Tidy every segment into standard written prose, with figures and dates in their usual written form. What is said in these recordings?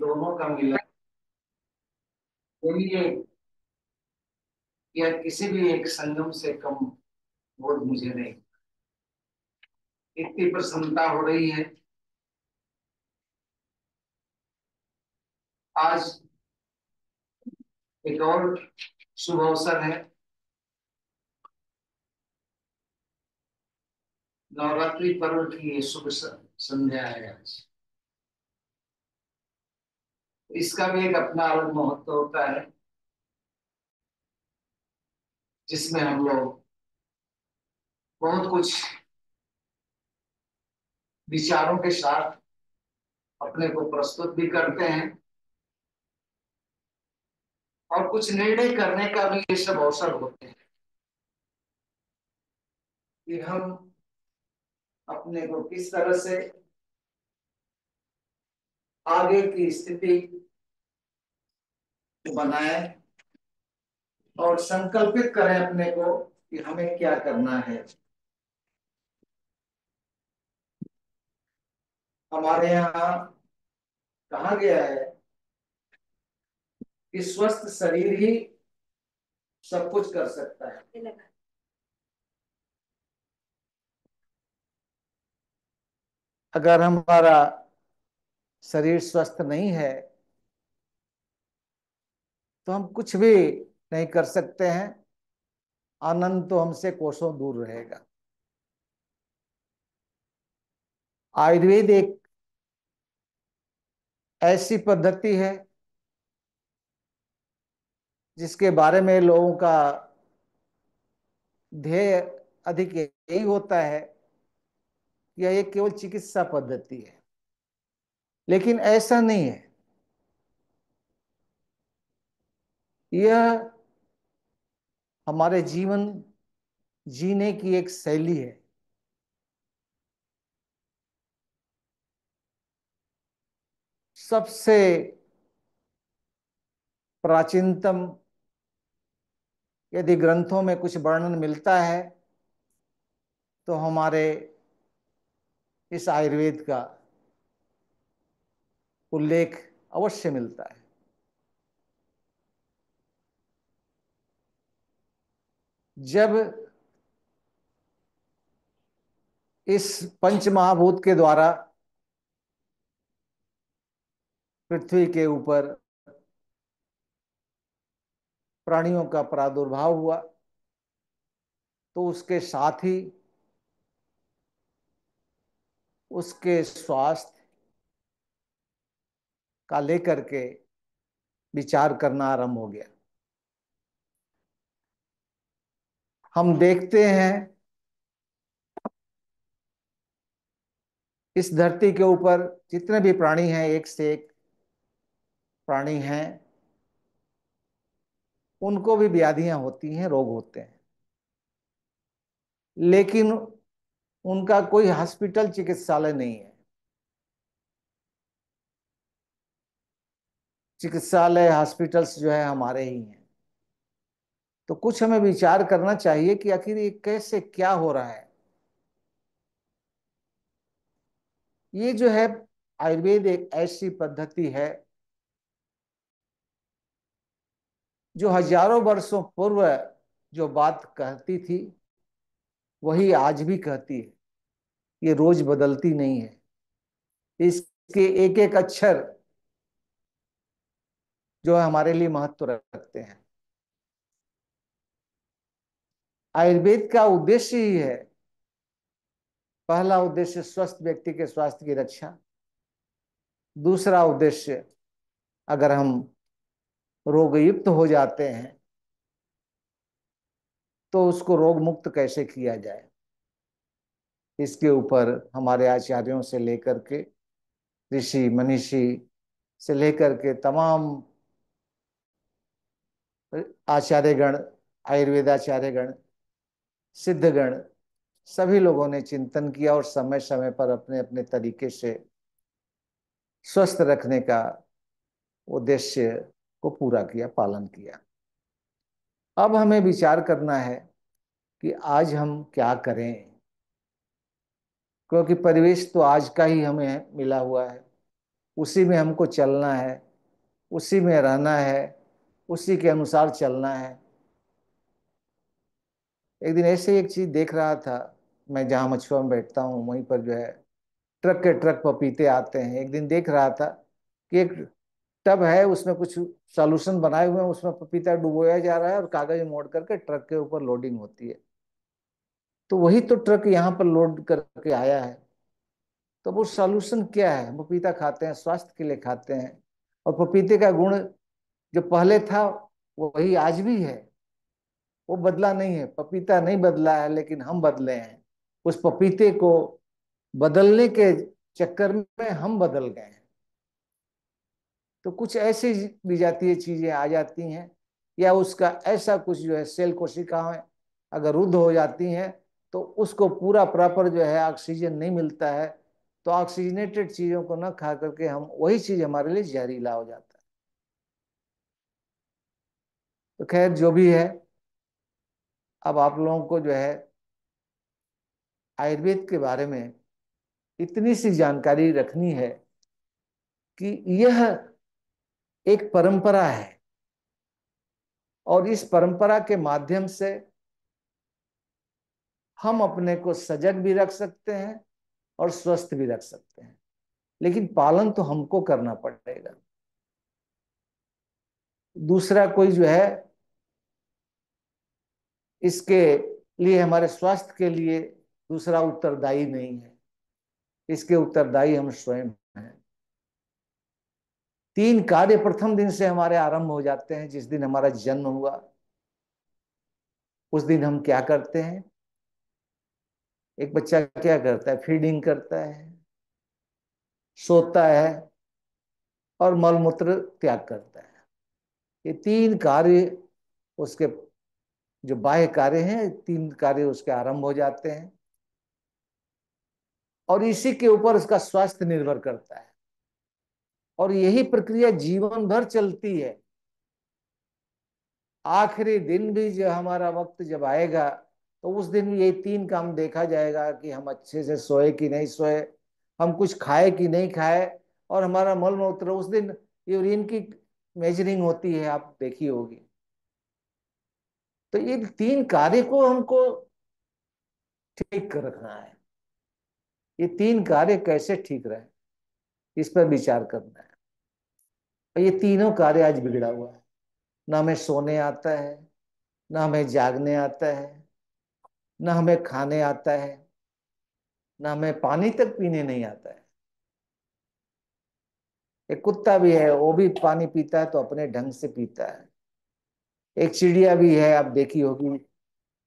दोनों का मिलन बोलिए या किसी भी एक संगम से कम बोध मुझे नहीं। इतनी प्रसन्नता हो रही है आज। एक और शुभ अवसर है, नवरात्रि पर्व की ये शुभ संध्या है आज। इसका भी एक अपना अलग महत्व होता है, जिसमें हम लोग बहुत कुछ विचारों के साथ अपने को प्रस्तुत भी करते हैं और कुछ निर्णय करने का भी ये सब अवसर होते हैं कि हम अपने को किस तरह से आगे की स्थिति बनाए और संकल्पित करें अपने को कि हमें क्या करना है। हमारे यहाँ कहा गया है कि स्वस्थ शरीर ही सब कुछ कर सकता है। अगर हमारा शरीर स्वस्थ नहीं है तो हम कुछ भी नहीं कर सकते हैं। आनंद तो हमसे कोसों दूर रहेगा। आयुर्वेद एक ऐसी पद्धति है जिसके बारे में लोगों का ध्येय अधिक यही होता है कि यह केवल चिकित्सा पद्धति है, लेकिन ऐसा नहीं है। यह हमारे जीवन जीने की एक शैली है। सबसे प्राचीनतम यदि ग्रंथों में कुछ वर्णन मिलता है तो हमारे इस आयुर्वेद का उल्लेख अवश्य मिलता है। जब इस पंच महाभूत के द्वारा पृथ्वी के ऊपर प्राणियों का प्रादुर्भाव हुआ तो उसके साथ ही उसके स्वास्थ्य का लेकर के विचार करना आरंभ हो गया। हम देखते हैं इस धरती के ऊपर जितने भी प्राणी हैं, एक से एक प्राणी हैं, उनको भी व्याधियां होती हैं, रोग होते हैं, लेकिन उनका कोई हॉस्पिटल चिकित्सालय नहीं है। चिकित्सालय हॉस्पिटल्स जो है हमारे ही हैं। तो कुछ हमें विचार करना चाहिए कि आखिर ये कैसे क्या हो रहा है। ये जो है आयुर्वेद एक ऐसी पद्धति है जो हजारों वर्षों पूर्व जो बात कहती थी वही आज भी कहती है। ये रोज बदलती नहीं है। इसके एक एक अक्षर जो है हमारे लिए महत्व रखते हैं। आयुर्वेद का उद्देश्य ही है, पहला उद्देश्य स्वस्थ व्यक्ति के स्वास्थ्य की रक्षा। दूसरा उद्देश्य, अगर हम रोगयुक्त हो जाते हैं तो उसको रोग मुक्त कैसे किया जाए, इसके ऊपर हमारे आचार्यों से लेकर के ऋषि मनीषी से लेकर के तमाम आचार्यगण, आयुर्वेदाचार्यगण, सिद्धगण, सभी लोगों ने चिंतन किया और समय समय पर अपने अपने तरीके से स्वस्थ रखने का उद्देश्य को पूरा किया, पालन किया। अब हमें विचार करना है कि आज हम क्या करें, क्योंकि परिवेश तो आज का ही हमें मिला हुआ है। उसी में हमको चलना है, उसी में रहना है, उसी के अनुसार चलना है। एक दिन ऐसे ही एक चीज देख रहा था, मैं जहां मछुआ में बैठता हूँ वहीं पर जो है ट्रक के ट्रक पपीते आते हैं। एक दिन देख रहा था कि एक टब है, उसमें कुछ सॉल्यूशन बनाए हुए हैं, उसमें पपीता डुबोया जा रहा है और कागज मोड़ करके ट्रक के ऊपर लोडिंग होती है। तो वही तो ट्रक यहाँ पर लोड करके आया है। तो वो सॉल्यूशन क्या है? पपीता खाते हैं, स्वास्थ्य के लिए खाते हैं। और पपीते का गुण जो पहले था वो वही आज भी है, वो बदला नहीं है। पपीता नहीं बदला है, लेकिन हम बदले हैं। उस पपीते को बदलने के चक्कर में हम बदल गए हैं। तो कुछ ऐसी विजातीय चीजें आ जाती हैं, या उसका ऐसा कुछ जो है सेल कोशिकाएं अगर रुद्ध हो जाती हैं, तो उसको पूरा प्रॉपर जो है ऑक्सीजन नहीं मिलता है। तो ऑक्सीजनेटेड चीजों को न खा करके हम वही चीज हमारे लिए जहरीला हो जाता है। तो खैर जो भी है, अब आप लोगों को जो है आयुर्वेद के बारे में इतनी सी जानकारी रखनी है कि यह एक परंपरा है, और इस परंपरा के माध्यम से हम अपने को सजग भी रख सकते हैं और स्वस्थ भी रख सकते हैं। लेकिन पालन तो हमको करना पड़ेगा। दूसरा कोई जो है इसके लिए, हमारे स्वास्थ्य के लिए दूसरा उत्तरदायी नहीं है। इसके उत्तरदायी हम स्वयं हैं। 3 कार्य प्रथम दिन से हमारे आरंभ हो जाते हैं। जिस दिन हमारा जन्म हुआ उस दिन हम क्या करते हैं? एक बच्चा क्या करता है? फीडिंग करता है, सोता है और मल मूत्र त्याग करता है। ये 3 कार्य उसके जो बाह्य कार्य हैं, 3 कार्य उसके आरंभ हो जाते हैं, और इसी के ऊपर उसका स्वास्थ्य निर्भर करता है। और यही प्रक्रिया जीवन भर चलती है। आखिरी दिन भी जो हमारा वक्त जब आएगा, तो उस दिन भी यही 3 काम देखा जाएगा कि हम अच्छे से सोए कि नहीं सोए, हम कुछ खाए कि नहीं खाए, और हमारा मल मूत्र उस दिन यूरिन की मेजरिंग होती है, आप देखी होगी। तो ये 3 कार्य को हमको ठीक कर रखना है। ये 3 कार्य कैसे ठीक रहे, इस पर विचार करना है। और ये तीनों कार्य आज बिगड़ा हुआ है। ना हमें सोने आता है, ना हमें जागने आता है, ना हमें खाने आता है, ना हमें पानी तक पीने नहीं आता है। एक कुत्ता भी है, वो भी पानी पीता है तो अपने ढंग से पीता है। एक चिड़िया भी है, आप देखी होगी,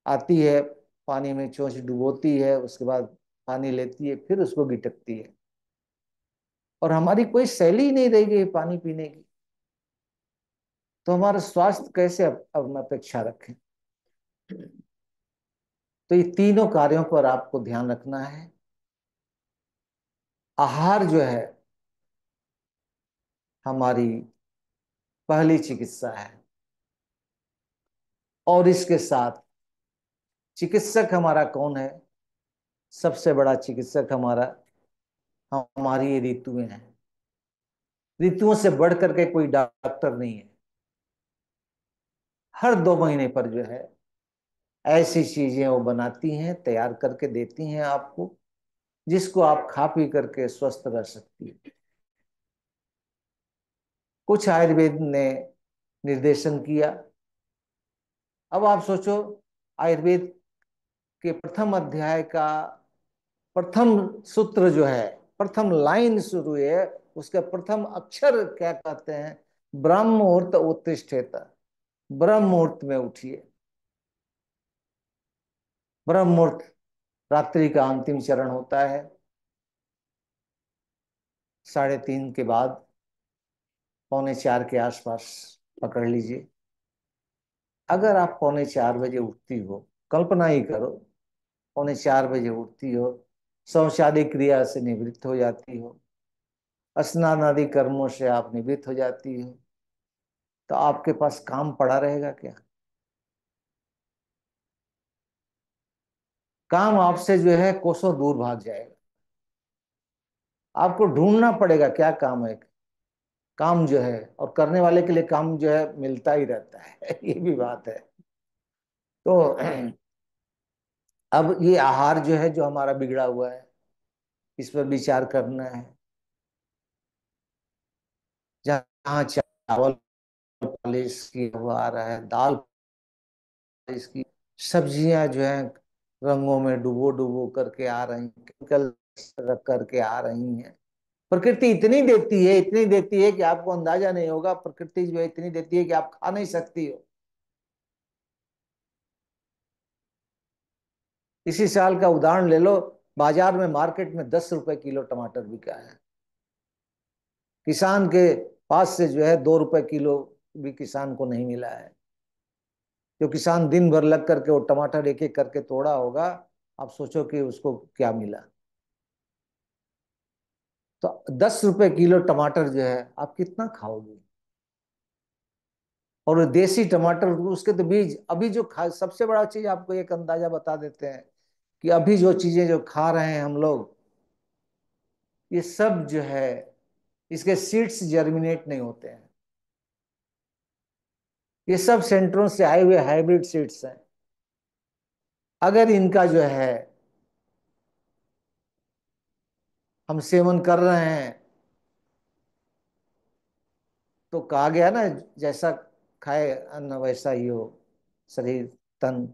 आती है, पानी में चोंच डुबोती है, उसके बाद पानी लेती है, फिर उसको गिटकती है। और हमारी कोई शैली ही नहीं रह गई पानी पीने की। तो हमारा स्वास्थ्य कैसे अब हम अपेक्षा रखें? तो ये तीनों कार्यों पर आपको ध्यान रखना है। आहार जो है हमारी पहली चिकित्सा है, और इसके साथ चिकित्सक हमारा कौन है? सबसे बड़ा चिकित्सक हमारा हमारी ये ऋतुएं हैं। ऋतुओं से बढ़ करके कोई डॉक्टर नहीं है। हर 2 महीने पर जो है ऐसी चीजें वो बनाती हैं, तैयार करके देती हैं आपको, जिसको आप खा पी करके स्वस्थ रह सकती है। कुछ आयुर्वेद ने निर्देशन किया। अब आप सोचो, आयुर्वेद के प्रथम अध्याय का प्रथम सूत्र जो है, प्रथम लाइन शुरू है, उसका प्रथम अक्षर क्या कहते हैं? ब्रह्म मुहूर्त उत्तिष्ठेत। ब्रह्म मुहूर्त में उठिए। ब्रह्म मुहूर्त रात्रि का अंतिम चरण होता है, 3:30 के बाद, 3:45 के आसपास पकड़ लीजिए। अगर आप 3:45 उठती हो, कल्पना ही करो, 3:45 उठती हो, शौचादि क्रिया से निवृत्त हो जाती हो, स्नान आदि कर्मों से आप निवृत्त हो जाती हो, तो आपके पास काम पड़ा रहेगा क्या? काम आपसे जो है कोसों दूर भाग जाएगा। आपको ढूंढना पड़ेगा क्या काम है। काम जो है, और करने वाले के लिए काम जो है मिलता ही रहता है ये भी बात है। तो अब ये आहार जो है, जो हमारा बिगड़ा हुआ है, इस पर विचार करना है। जहाँ चावल पॉलिश किया हुआ आ रहा है, दाल पॉलिश की, सब्जियां जो है रंगों में डुबो डुबो करके आ रही, केमिकल रख करके आ रही हैं। प्रकृति इतनी देती है, इतनी देती है कि आपको अंदाजा नहीं होगा। प्रकृति जो है इतनी देती है कि आप खा नहीं सकती हो। इसी साल का उदाहरण ले लो, बाजार में मार्केट में 10 रुपए किलो टमाटर बिका है। किसान के पास से जो है 2 रुपए किलो भी किसान को नहीं मिला है। जो किसान दिन भर लग करके वो टमाटर एक एक करके तोड़ा होगा, आप सोचो कि उसको क्या मिला। तो 10 रुपए किलो टमाटर जो है आप कितना खाओगे। और वो देसी टमाटर, उसके तो बीज अभी जो खा, सबसे बड़ा चीज आपको एक अंदाजा बता देते हैं कि अभी जो चीजें जो खा रहे हैं हम लोग, ये सब जो है इसके सीड्स जर्मिनेट नहीं होते हैं। ये सब सेंटरों से आए हुए हाइब्रिड सीड्स हैं। अगर इनका जो है हम सेवन कर रहे हैं, तो कहा गया ना, जैसा खाए अन्न वैसा ही हो शरीर तन।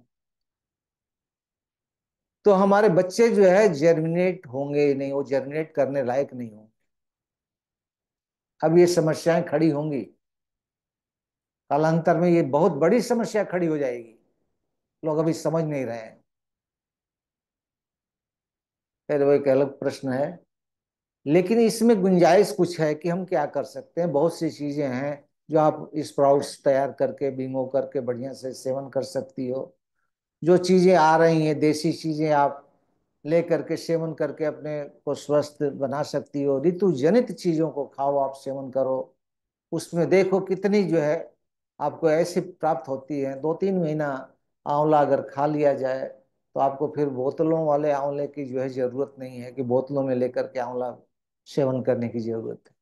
तो हमारे बच्चे जो है जर्मिनेट होंगे ही नहीं, वो जर्मिनेट करने लायक नहीं होंगे। अब ये समस्याएं खड़ी होंगी, कालांतर में ये बहुत बड़ी समस्या खड़ी हो जाएगी। लोग अभी समझ नहीं रहे हैं। फिर वो एक अलग प्रश्न है। लेकिन इसमें गुंजाइश कुछ है कि हम क्या कर सकते हैं। बहुत सी चीजें हैं जो आप स्प्राउट्स तैयार करके, भिगो करके बढ़िया से सेवन कर सकती हो। जो चीजें आ रही हैं देसी चीजें, आप ले करके सेवन करके अपने को स्वस्थ बना सकती हो। ऋतु जनित चीजों को खाओ, आप सेवन करो। उसमें देखो कितनी जो है आपको ऐसी प्राप्त होती है। 2-3 महीना आंवला अगर खा लिया जाए, तो आपको फिर बोतलों वाले आंवले की जो है जरूरत नहीं है कि बोतलों में लेकर के आंवला सेवन करने की जरूरत है।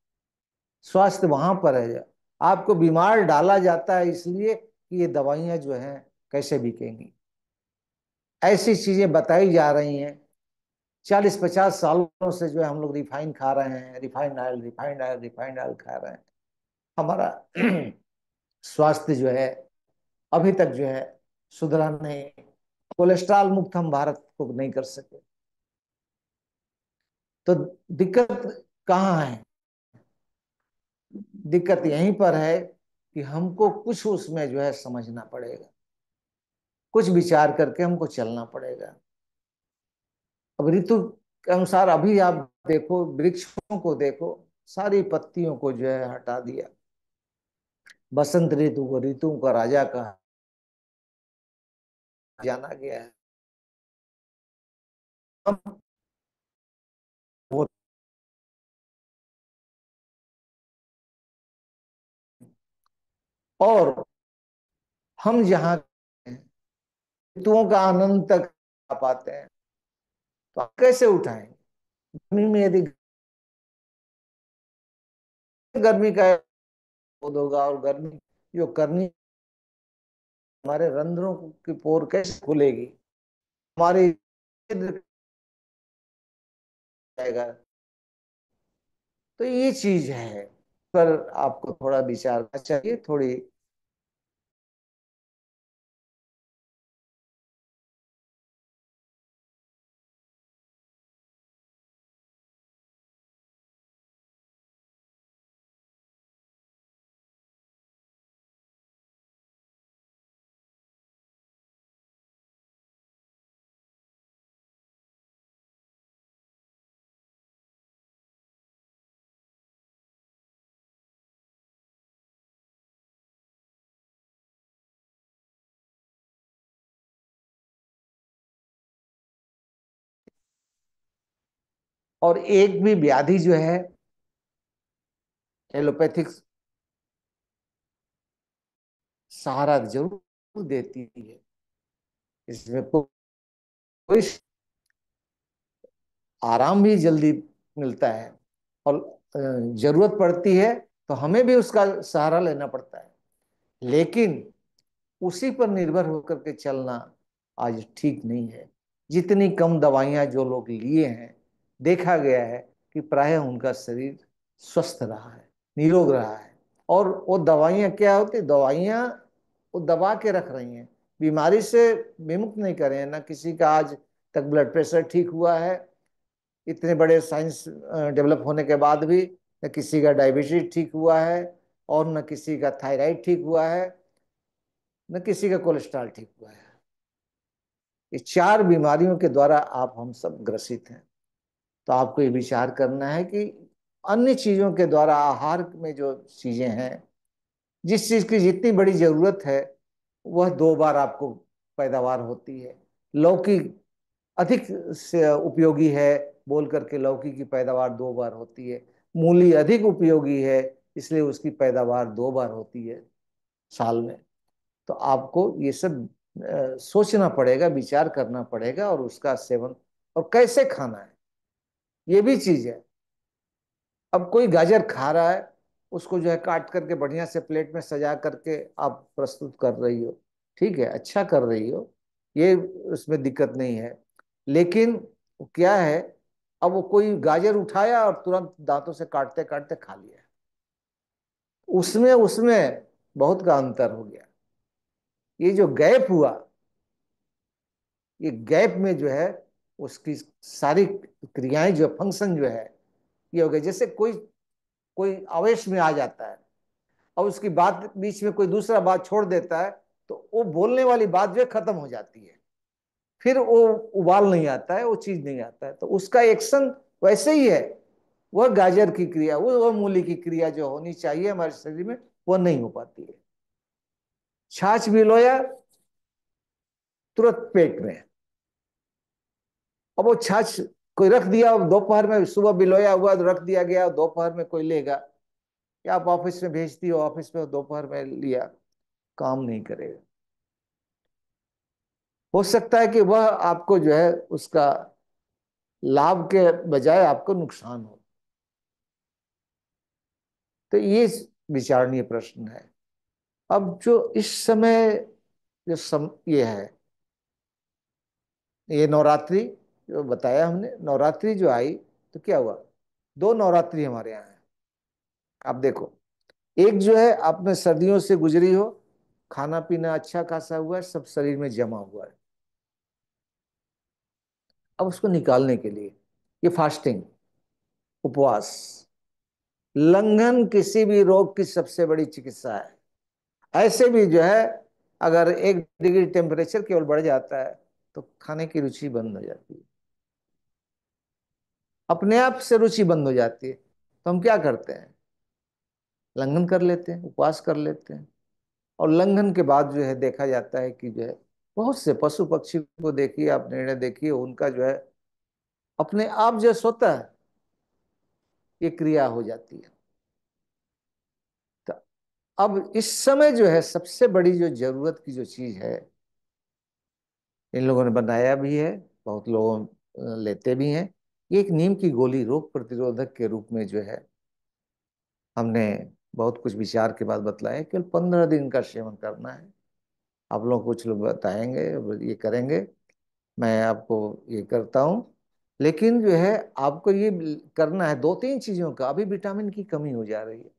स्वास्थ्य वहां पर है। आपको बीमार डाला जाता है इसलिए कि ये दवाइयां जो हैं कैसे बिकेंगी। ऐसी चीजें बताई जा रही हैं। 40-50 सालों से जो है हम लोग रिफाइन खा रहे हैं, refined oil, refined oil, refined oil खा रहे हैं। हमारा स्वास्थ्य जो है अभी तक जो है सुधरा नहीं। कोलेस्ट्रॉल मुक्त हम भारत को नहीं कर सके। तो दिक्कत कहाँ है। दिक्कत यहीं पर है कि हमको कुछ उसमें जो है समझना पड़ेगा, कुछ विचार करके हमको चलना पड़ेगा। अब ऋतु के अनुसार अभी आप देखो, वृक्षों को देखो, सारी पत्तियों को जो है हटा दिया। बसंत ऋतु को ऋतुओं का राजा कहा जाना गया है। हम वो, और हम जहाँ ऋतुओं का आनंद तक आ पाते हैं, तो आप कैसे उठाएंगे। गर्मी में यदि गर्मी का बोध होगा, और गर्मी जो करनी, हमारे रंध्रों की पोर कैसे खुलेगी, हमारी जाएगा। तो ये चीज है, पर आपको थोड़ा विचार करना चाहिए थोड़ी। और एक भी व्याधि जो है एलोपैथिक सहारा जरूर देती है। इसमें कोई आराम भी जल्दी मिलता है। और जरूरत पड़ती है तो हमें भी उसका सहारा लेना पड़ता है, लेकिन उसी पर निर्भर होकर के चलना आज ठीक नहीं है। जितनी कम दवाइयां जो लोग लिए हैं, देखा गया है कि प्रायः उनका शरीर स्वस्थ रहा है, निरोग रहा है। और वो दवाइयां क्या होती, दवाइयां वो दबा के रख रही हैं, बीमारी से विमुक्त नहीं कर रहे हैं। ना किसी का आज तक ब्लड प्रेशर ठीक हुआ है, इतने बड़े साइंस डेवलप होने के बाद भी। न किसी का डायबिटीज ठीक हुआ है, और न किसी का थायराइड ठीक हुआ है, न किसी का कोलेस्ट्रॉल ठीक हुआ है। ये चार बीमारियों के द्वारा आप हम सब ग्रसित हैं। तो आपको ये विचार करना है कि अन्य चीजों के द्वारा, आहार में जो चीजें हैं, जिस चीज की जितनी बड़ी जरूरत है वह 2 बार आपको पैदावार होती है। लौकी अधिक से उपयोगी है बोल करके लौकी की पैदावार 2 बार होती है। मूली अधिक उपयोगी है, इसलिए उसकी पैदावार 2 बार होती है साल में। तो आपको ये सब सोचना पड़ेगा, विचार करना पड़ेगा, और उसका सेवन और कैसे खाना है ये भी चीज है। अब कोई गाजर खा रहा है, उसको जो है काट करके बढ़िया से प्लेट में सजा करके आप प्रस्तुत कर रही हो, ठीक है, अच्छा कर रही हो, ये उसमें दिक्कत नहीं है। लेकिन क्या है, अब वो कोई गाजर उठाया और तुरंत दांतों से काटते काटते खा लिया, उसमें उसमें बहुत का अंतर हो गया। ये जो गैप हुआ, ये गैप में जो है उसकी सारी क्रियाएं जो फंक्शन जो है ये हो गया। जैसे कोई कोई आवेश में आ जाता है और उसकी बात बीच में कोई दूसरा बात छोड़ देता है, तो वो बोलने वाली बात जो है खत्म हो जाती है, फिर वो उबाल नहीं आता है, वो चीज नहीं आता है। तो उसका एक्शन वैसे ही है। वह गाजर की क्रिया, वो मूली की क्रिया जो होनी चाहिए हमारे शरीर में, वो नहीं हो पाती है। छाछ बिलोया तुरंत पेट में। अब वो छाछ कोई रख दिया दोपहर में, सुबह बिलोया हुआ तो रख दिया गया, दोपहर में कोई लेगा, या आप ऑफिस में भेजती हो, ऑफिस में दोपहर में लिया, काम नहीं करेगा। हो सकता है कि वह आपको जो है उसका लाभ के बजाय आपको नुकसान हो। तो ये विचारणीय प्रश्न है। अब जो इस समय ये है, ये नवरात्रि जो बताया हमने, नवरात्रि जो आई तो क्या हुआ, 2 नवरात्रि हमारे यहाँ है। आप देखो, एक जो है आपने सर्दियों से गुजरी हो, खाना पीना अच्छा खासा हुआ है, सब शरीर में जमा हुआ है। अब उसको निकालने के लिए ये फास्टिंग, उपवास, लंघन किसी भी रोग की सबसे बड़ी चिकित्सा है। ऐसे भी जो है, अगर 1 डिग्री टेम्परेचर केवल बढ़ जाता है तो खाने की रुचि बंद हो जाती है, अपने आप से रुचि बंद हो जाती है। तो हम क्या करते हैं, लंघन कर लेते हैं, उपवास कर लेते हैं। और लंघन के बाद जो है देखा जाता है कि जो है बहुत से पशु पक्षी को देखिए, आप निर्णय देखिए, उनका जो है अपने आप जो स्वतः ये क्रिया हो जाती है। तो अब इस समय जो है सबसे बड़ी जो जरूरत की जो चीज है, इन लोगों ने बनाया भी है, बहुत लोग लेते भी हैं। ये एक नीम की गोली रोग प्रतिरोधक के रूप में जो है हमने बहुत कुछ विचार के बाद बतलाया, केवल 15 दिन का सेवन करना है। आप लोग कुछ लोग बताएंगे, ये करेंगे, मैं आपको ये करता हूँ। लेकिन जो है आपको ये करना है 2-3 चीजों का। अभी विटामिन की कमी हो जा रही है,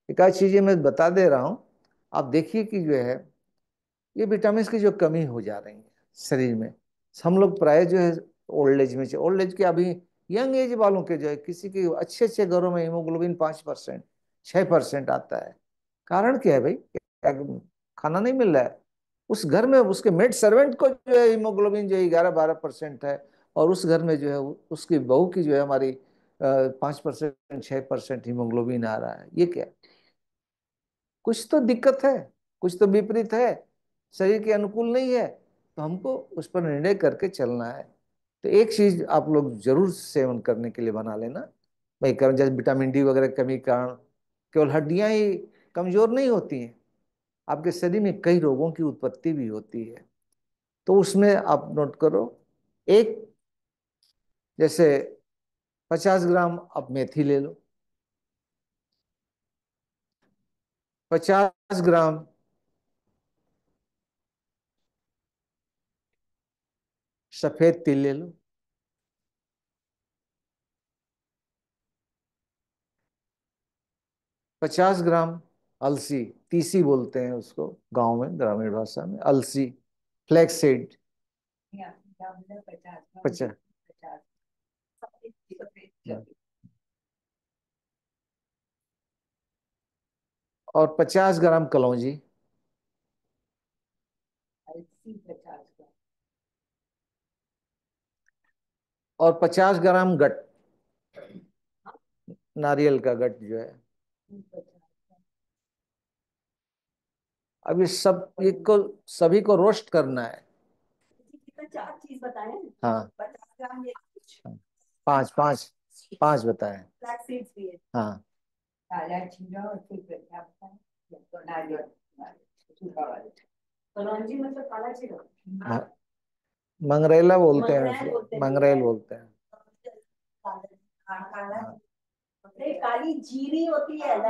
एक आध चीजें मैं बता दे रहा हूँ। आप देखिए कि जो है ये विटामिन की जो कमी हो जा रही है शरीर में, हम लोग प्राय जो है ओल्ड एज में, ओल्ड एज के अभी यंग एज वालों के जो है, किसी के अच्छे अच्छे घरों में हीमोग्लोबिन 5%, 6% आता है। कारण क्या है भाई, क्या खाना नहीं मिल रहा है उस घर में, उसके मेड सर्वेंट को जो है हीमोग्लोबिन जो है 11-12% है, और उस घर में जो है उसकी बहू की जो है हमारी 5%, 6% हीमोग्लोबिन आ रहा है। ये क्या, कुछ तो दिक्कत है, कुछ तो विपरीत है, शरीर के अनुकूल नहीं है। तो हमको उस पर निर्णय करके चलना है। तो एक चीज आप लोग जरूर सेवन करने के लिए बना लेना भाई, कारण जैसे विटामिन डी वगैरह कमी के कारण केवल हड्डियां ही कमजोर नहीं होती हैं, आपके शरीर में कई रोगों की उत्पत्ति भी होती है। तो उसमें आप नोट करो, एक जैसे 50 ग्राम अब मेथी ले लो। 50 ग्राम सफेद तिल ले लो। 50 ग्राम अलसी, तीसी बोलते हैं उसको गांव में, ग्रामीण भाषा में अलसी, फ्लैक्स सीड। 50। और 50 ग्राम कलौंजी। और 50 ग्राम गट, नारियल का गट जो है। अब ये सब को सभी को रोस्ट करना है। चार चीज बताए। हाँ, 50 ग्राम ये हाँ, पांच पांच पांच बताए। फ्लैक्स सीड्स भी है। हाँ, काला जीरा और फिर क्या बताया, तो नारियल, सूखा वाला कलौंजी मतलब काला जीरा। हाँ, मंगरेला बोलते हैं उसको, मंगरेल बोलते हैं। हाँ, नहीं, काली जीरी होती है ना,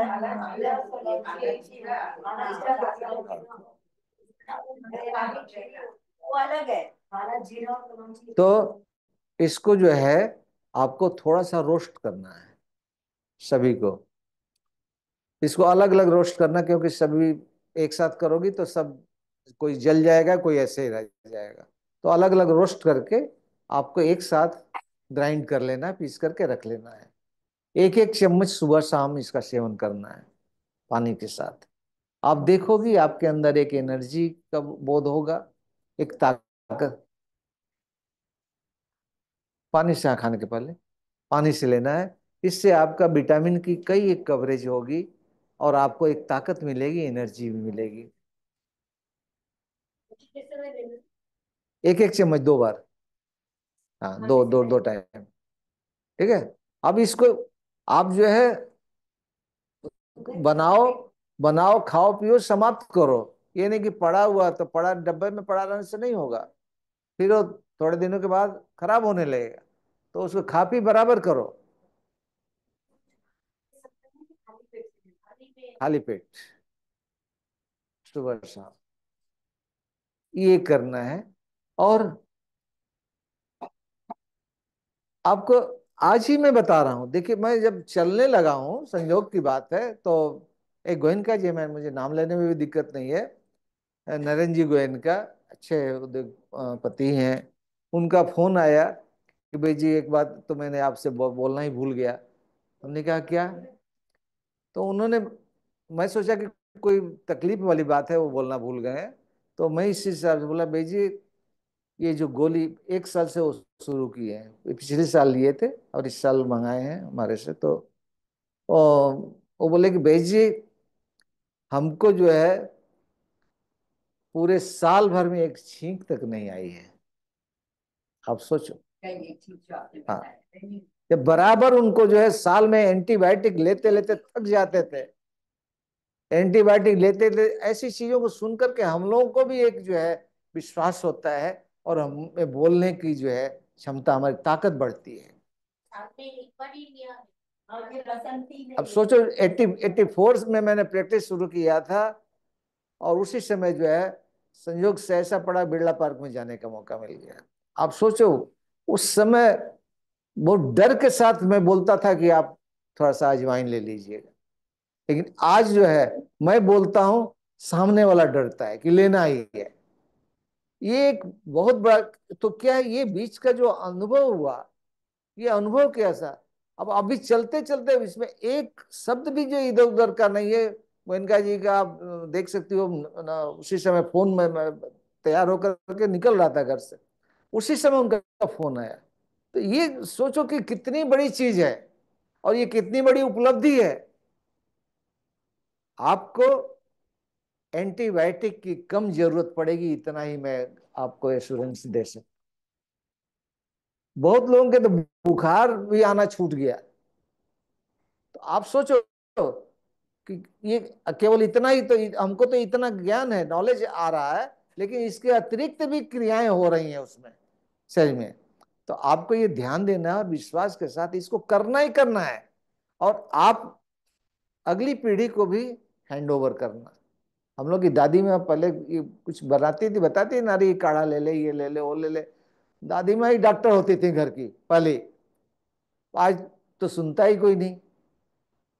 वो अलग है, काला जीरा और कलौंजी। तो इसको जो है आपको थोड़ा सा रोस्ट करना है सभी को। इसको अलग अलग रोस्ट करना, क्योंकि सभी एक साथ करोगी तो सब, कोई जल जाएगा, कोई ऐसे ही रह जाएगा। तो अलग अलग रोस्ट करके आपको एक साथ ग्राइंड कर लेना है, पीस करके रख लेना है। एक एक चम्मच सुबह शाम इसका सेवन करना है पानी के साथ। आप देखोगी आपके अंदर एक एनर्जी का बोध होगा, एक ताकत। पानी से खाने के पहले पानी से लेना है। इससे आपका विटामिन की कई एक कवरेज होगी और आपको एक ताकत मिलेगी, एनर्जी भी मिलेगी। एक एक चम्मच 2 बार। हाँ, दो दो दो टाइम। ठीक है। अब इसको आप जो है बनाओ, बनाओ, खाओ, पियो, समाप्त करो। ये नहीं कि पड़ा हुआ तो पड़ा, डब्बे में पड़ा रहने से नहीं होगा। फिर वो थोड़े दिनों के बाद खराब होने लगेगा। तो उसको खा पी बराबर करो, खाली पेट, सुबह शाम, ये करना है। और आपको आज ही मैं बता रहा हूं, देखिए मैं जब चलने लगा हूं, संयोग की बात है, तो एक गोयनका जी, मैं मुझे नाम लेने में भी दिक्कत नहीं है, नरेंद्र जी गोयनका, अच्छे उद्योगपति हैं। उनका फोन आया कि भाई जी एक बात तो मैंने आपसे बोलना ही भूल गया। हमने कहा क्या? तो उन्होंने, मैं सोचा कि कोई तकलीफ वाली बात है, वो बोलना भूल गए हैं। तो मैं इस हिसाब से बोला, भाई जी ये जो गोली 1 साल से वो शुरू की है, ये पिछले साल लिए थे और इस साल मंगाए हैं हमारे से। तो वो बोले कि भाई जी हमको जो है पूरे साल भर में एक छींक तक नहीं आई है। आप सोचो। हाँ, जब बराबर उनको जो है साल में एंटीबायोटिक लेते लेते थक जाते थे, एंटीबायोटिक लेते थे, ऐसी चीजों को सुन करके हम लोगों को भी एक जो है विश्वास होता है, और हमें बोलने की जो है क्षमता, हमारी ताकत बढ़ती है। अब सोचो 84 में मैंने प्रैक्टिस शुरू किया था, और उसी समय जो है संयोग से ऐसा पड़ा, बिरला पार्क में जाने का मौका मिल गया। आप सोचो उस समय बहुत डर के साथ मैं बोलता था कि आप थोड़ा सा अजवाइन ले लीजिएगा, लेकिन आज जो है मैं बोलता हूं, सामने वाला डरता है कि लेना ही है। ये एक बहुत बड़ा, तो क्या है, ये बीच का जो अनुभव हुआ, ये अनुभव कैसा। अब अभी चलते चलते इसमें एक शब्द भी जो इधर उधर का नहीं है। गोयनका जी का आप देख सकती हो ना, उसी समय फोन में मैं तैयार होकर के निकल रहा था घर से, उसी समय उनका फोन आया। तो ये सोचो कि कितनी बड़ी चीज है, और ये कितनी बड़ी उपलब्धि है। आपको एंटीबायोटिक की कम जरूरत पड़ेगी, इतना ही मैं आपको एश्योरेंस दे सकता। बहुत लोगों के तो बुखार भी आना छूट गया। तो आप सोचो कि ये केवल इतना ही, तो हमको तो इतना ज्ञान है, नॉलेज आ रहा है, लेकिन इसके अतिरिक्त भी क्रियाएं हो रही हैं उसमें, शरीर में। तो आपको ये ध्यान देना है और विश्वास के साथ इसको करना ही करना है, और आप अगली पीढ़ी को भी हैंड ओवर करना। हम लोग की दादी में पहले ये कुछ बनाती थी, बताती ना, अरे ये काढ़ा ले ले, ये ले ले, वो ले ले। दादी माँ ही डॉक्टर होती थी घर की पहले। आज तो सुनता ही कोई नहीं।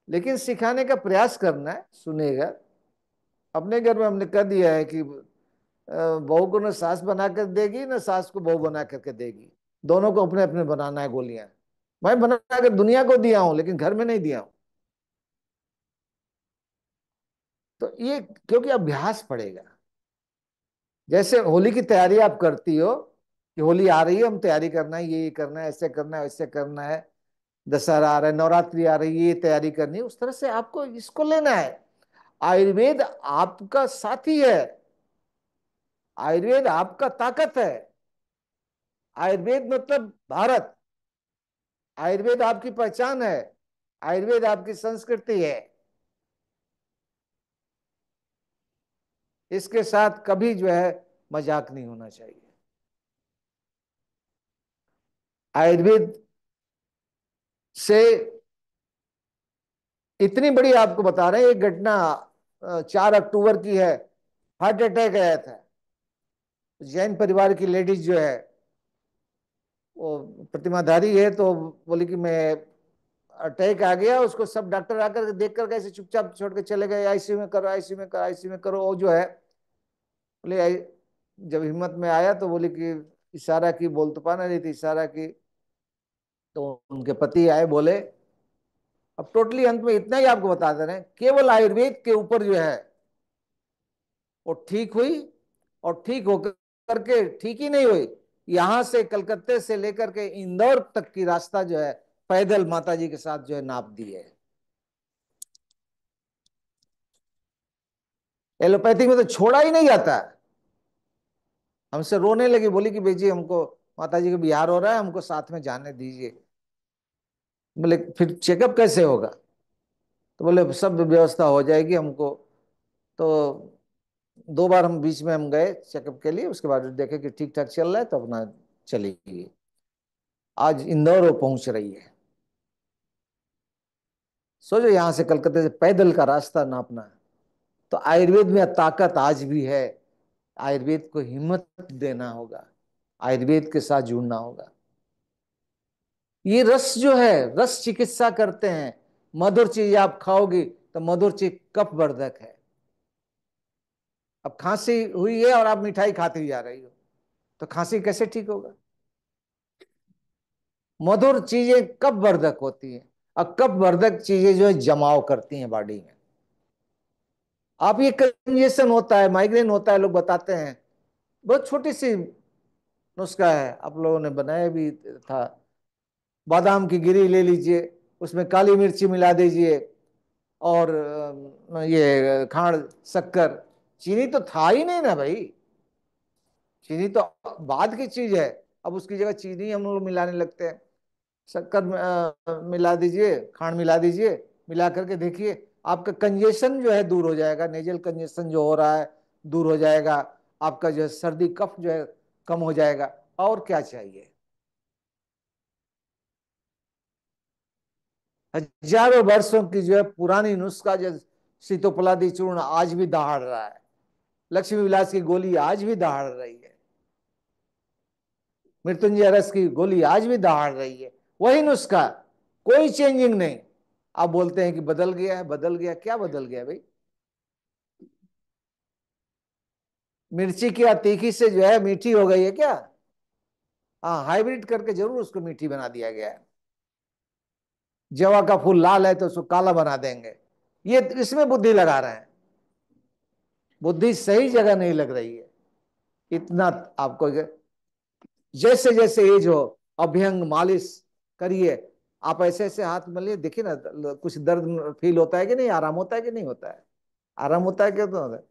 लेकिन सिखाने का प्रयास करना है, सुनेगा। अपने घर में हमने कर दिया है कि बहू को ना सास बना कर देगी, ना सास को बहू बना करके देगी। दोनों को अपने अपने बनाना है गोलियां। मैं बना कर दुनिया को दिया हूं, लेकिन घर में नहीं दिया हूं। तो ये क्योंकि अभ्यास पड़ेगा। जैसे होली की तैयारी आप करती हो कि होली आ रही है, हम तैयारी करना है, ये करना है, ऐसे करना है, वैसे करना है। दशहरा आ रहा है, नवरात्रि आ रही है, ये तैयारी करनी है। उस तरह से आपको इसको लेना है। आयुर्वेद आपका साथी है। आयुर्वेद आपका ताकत है। आयुर्वेद मतलब भारत। आयुर्वेद आपकी पहचान है। आयुर्वेद आपकी संस्कृति है। इसके साथ कभी जो है मजाक नहीं होना चाहिए। आयुर्वेद से इतनी बड़ी आपको बता रहे हैं, एक घटना 4 अक्टूबर की है। हार्ट अटैक आया था। जैन परिवार की लेडीज जो है, वो प्रतिमाधारी है, तो बोली कि मैं अटैक आ गया। उसको सब डॉक्टर आकर देख कर कैसे चुपचाप छोड़ के चले गए, आईसीयू में करो, आईसीयू में करो, आईसीयू में करो। वो जो है बोले जब हिम्मत में आया तो बोली कि इशारा की, बोल तो पाना नहीं थी, इशारा की। तो उनके पति आए, बोले। अब टोटली अंत में इतना ही आपको बता दे रहे हैं, केवल आयुर्वेद के ऊपर जो है वो ठीक हुई। और ठीक होकर करके ठीक ही नहीं हुई, यहां से कलकत्ते से लेकर के इंदौर तक की रास्ता जो है पैदल माता जी के साथ जो है नाप दी है। एलोपैथिक में तो छोड़ा ही नहीं जाता। हमसे रोने लगी, बोली कि बेजी हमको माता जी का बिहार हो रहा है, हमको साथ में जाने दीजिए। बोले फिर चेकअप कैसे होगा? तो बोले सब व्यवस्था हो जाएगी हमको। तो 2 बार हम बीच में हम गए चेकअप के लिए, उसके बाद देखे कि ठीक ठाक चल रहा है, तो अपना चली गई। आज इंदौर वो पहुंच रही है। सोचो, यहां से कलकत्ते से पैदल का रास्ता नापना है। तो आयुर्वेद में ताकत आज भी है। आयुर्वेद को हिम्मत देना होगा। आयुर्वेद के साथ जुड़ना होगा। ये रस जो है, रस चिकित्सा करते हैं। मधुर चीज आप खाओगी तो मधुर चीज कफवर्धक है। अब खांसी हुई है और आप मिठाई खाती जा रही हो, तो खांसी कैसे ठीक होगा? मधुर चीजें कफवर्धक होती हैं। और कफवर्धक चीजें जो है जमाव करती हैं बॉडी में। आप ये कंजेशन होता है, माइग्रेन होता है, लोग बताते हैं। बहुत छोटी सी नुस्खा है, आप लोगों ने बनाया भी था। बादाम की गिरी ले लीजिए, उसमें काली मिर्ची मिला दीजिए, और ये खांड, शक्कर। चीनी तो था ही नहीं ना भाई। चीनी तो बाद की चीज है। अब उसकी जगह चीनी हम लोग मिलाने लगते हैं। शक्कर मिला दीजिए, खांड मिला दीजिए। मिला करके देखिए, आपका कंजेशन जो है दूर हो जाएगा। नेजल कंजेशन जो हो रहा है दूर हो जाएगा। आपका जो है सर्दी कफ जो है कम हो जाएगा। और क्या चाहिए? हजारों वर्षों की जो है पुरानी नुस्खा, जो सीतोपलादी चूर्ण आज भी दहाड़ रहा है। लक्ष्मी विलास की गोली आज भी दहाड़ रही है। मृत्युंजय रस की गोली आज भी दहाड़ रही है। वही नुस्खा, कोई चेंजिंग नहीं। आप बोलते हैं कि बदल गया है, बदल गया, क्या बदल गया भाई? मिर्ची की तीखी से जो है मीठी हो गई है क्या? हाँ, हाइब्रिड करके जरूर उसको मीठी बना दिया गया है। जवा का फूल लाल है तो उसको काला बना देंगे। ये इसमें बुद्धि लगा रहे हैं। बुद्धि सही जगह नहीं लग रही है। इतना आपको, जैसे जैसे एज हो, अभ्यंग मालिश करिए। आप ऐसे ऐसे हाथ मलिए, देखिए ना, कुछ दर्द फील होता है कि नहीं, आराम होता है कि नहीं होता है? आराम होता है, क्या तो होता है?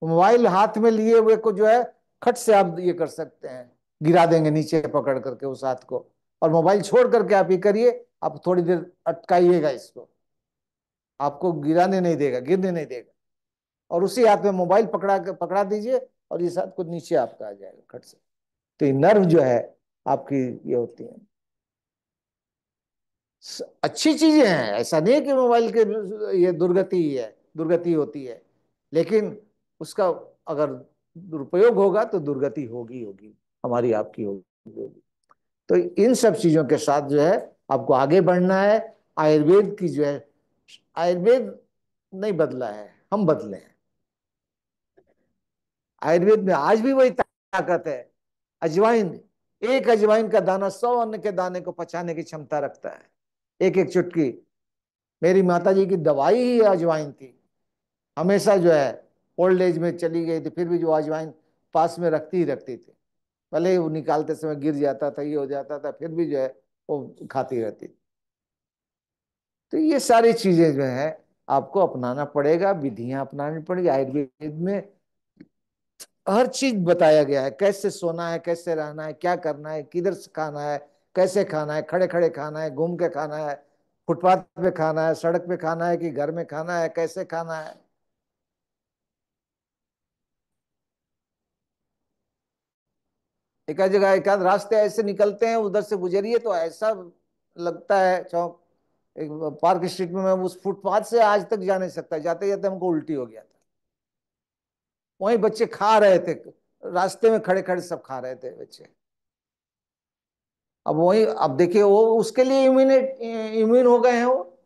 मोबाइल हाथ में लिए हुए को जो है खट से आप ये कर सकते हैं, गिरा देंगे नीचे पकड़ करके उस हाथ को। और मोबाइल छोड़ करके आप ये करिए। आप थोड़ी देर अटकाइएगा इसको, आपको गिराने नहीं देगा, गिरने नहीं देगा। और उसी हाथ में मोबाइल पकड़ा दीजिए, और इस हाथ को नीचे आपका आ जाएगा खट से। तो ये नर्व जो है आपकी ये होती हैं। अच्छी चीजें हैं, ऐसा नहीं है कि मोबाइल के ये दुर्गति ही है, दुर्गति होती है, लेकिन उसका अगर दुरुपयोग होगा तो दुर्गति होगी होगी, हमारी आपकी होगी। तो इन सब चीजों के साथ जो है आपको आगे बढ़ना है। आयुर्वेद की जो है, आयुर्वेद नहीं बदला है, हम बदले हैं। आयुर्वेद में आज भी वही ताकत है। अजवाइन, एक अजवाइन का दाना 100 अन्न के दाने को पचाने की क्षमता रखता है, एक एक चुटकी। मेरी माता जी की दवाई ही अजवाइन थी, हमेशा जो है ओल्ड एज में चली गई थी फिर भी जो अजवाइन पास में रखती ही रखती थी। भले ही वो निकालते समय गिर जाता था, ये हो जाता था, फिर भी जो है वो खाती रहती थी। तो ये सारी चीजें जो है आपको अपनाना पड़ेगा, विधियां अपनानी पड़ेगी। आयुर्वेद में हर चीज बताया गया है, कैसे सोना है, कैसे रहना है, क्या करना है, किधर से खाना है, कैसे खाना है, खड़े खड़े खाना है, घूम के खाना है, फुटपाथ पे खाना है, सड़क पे खाना है कि घर में खाना है, कैसे खाना है। एक आध जगह एक आध रास्ते ऐसे निकलते हैं, उधर से गुजरिए तो ऐसा लगता है चौक। एक पार्क स्ट्रीट में मैं उस फुटपाथ से आज तक जा नहीं सकता, जाते जाते हमको उल्टी हो गया था। वहीं बच्चे खा रहे थे, रास्ते में खड़े खड़े सब खा रहे थे बच्चे। अब वही, अब देखिए वो उसके लिए इम्यून हो गए हैं वो,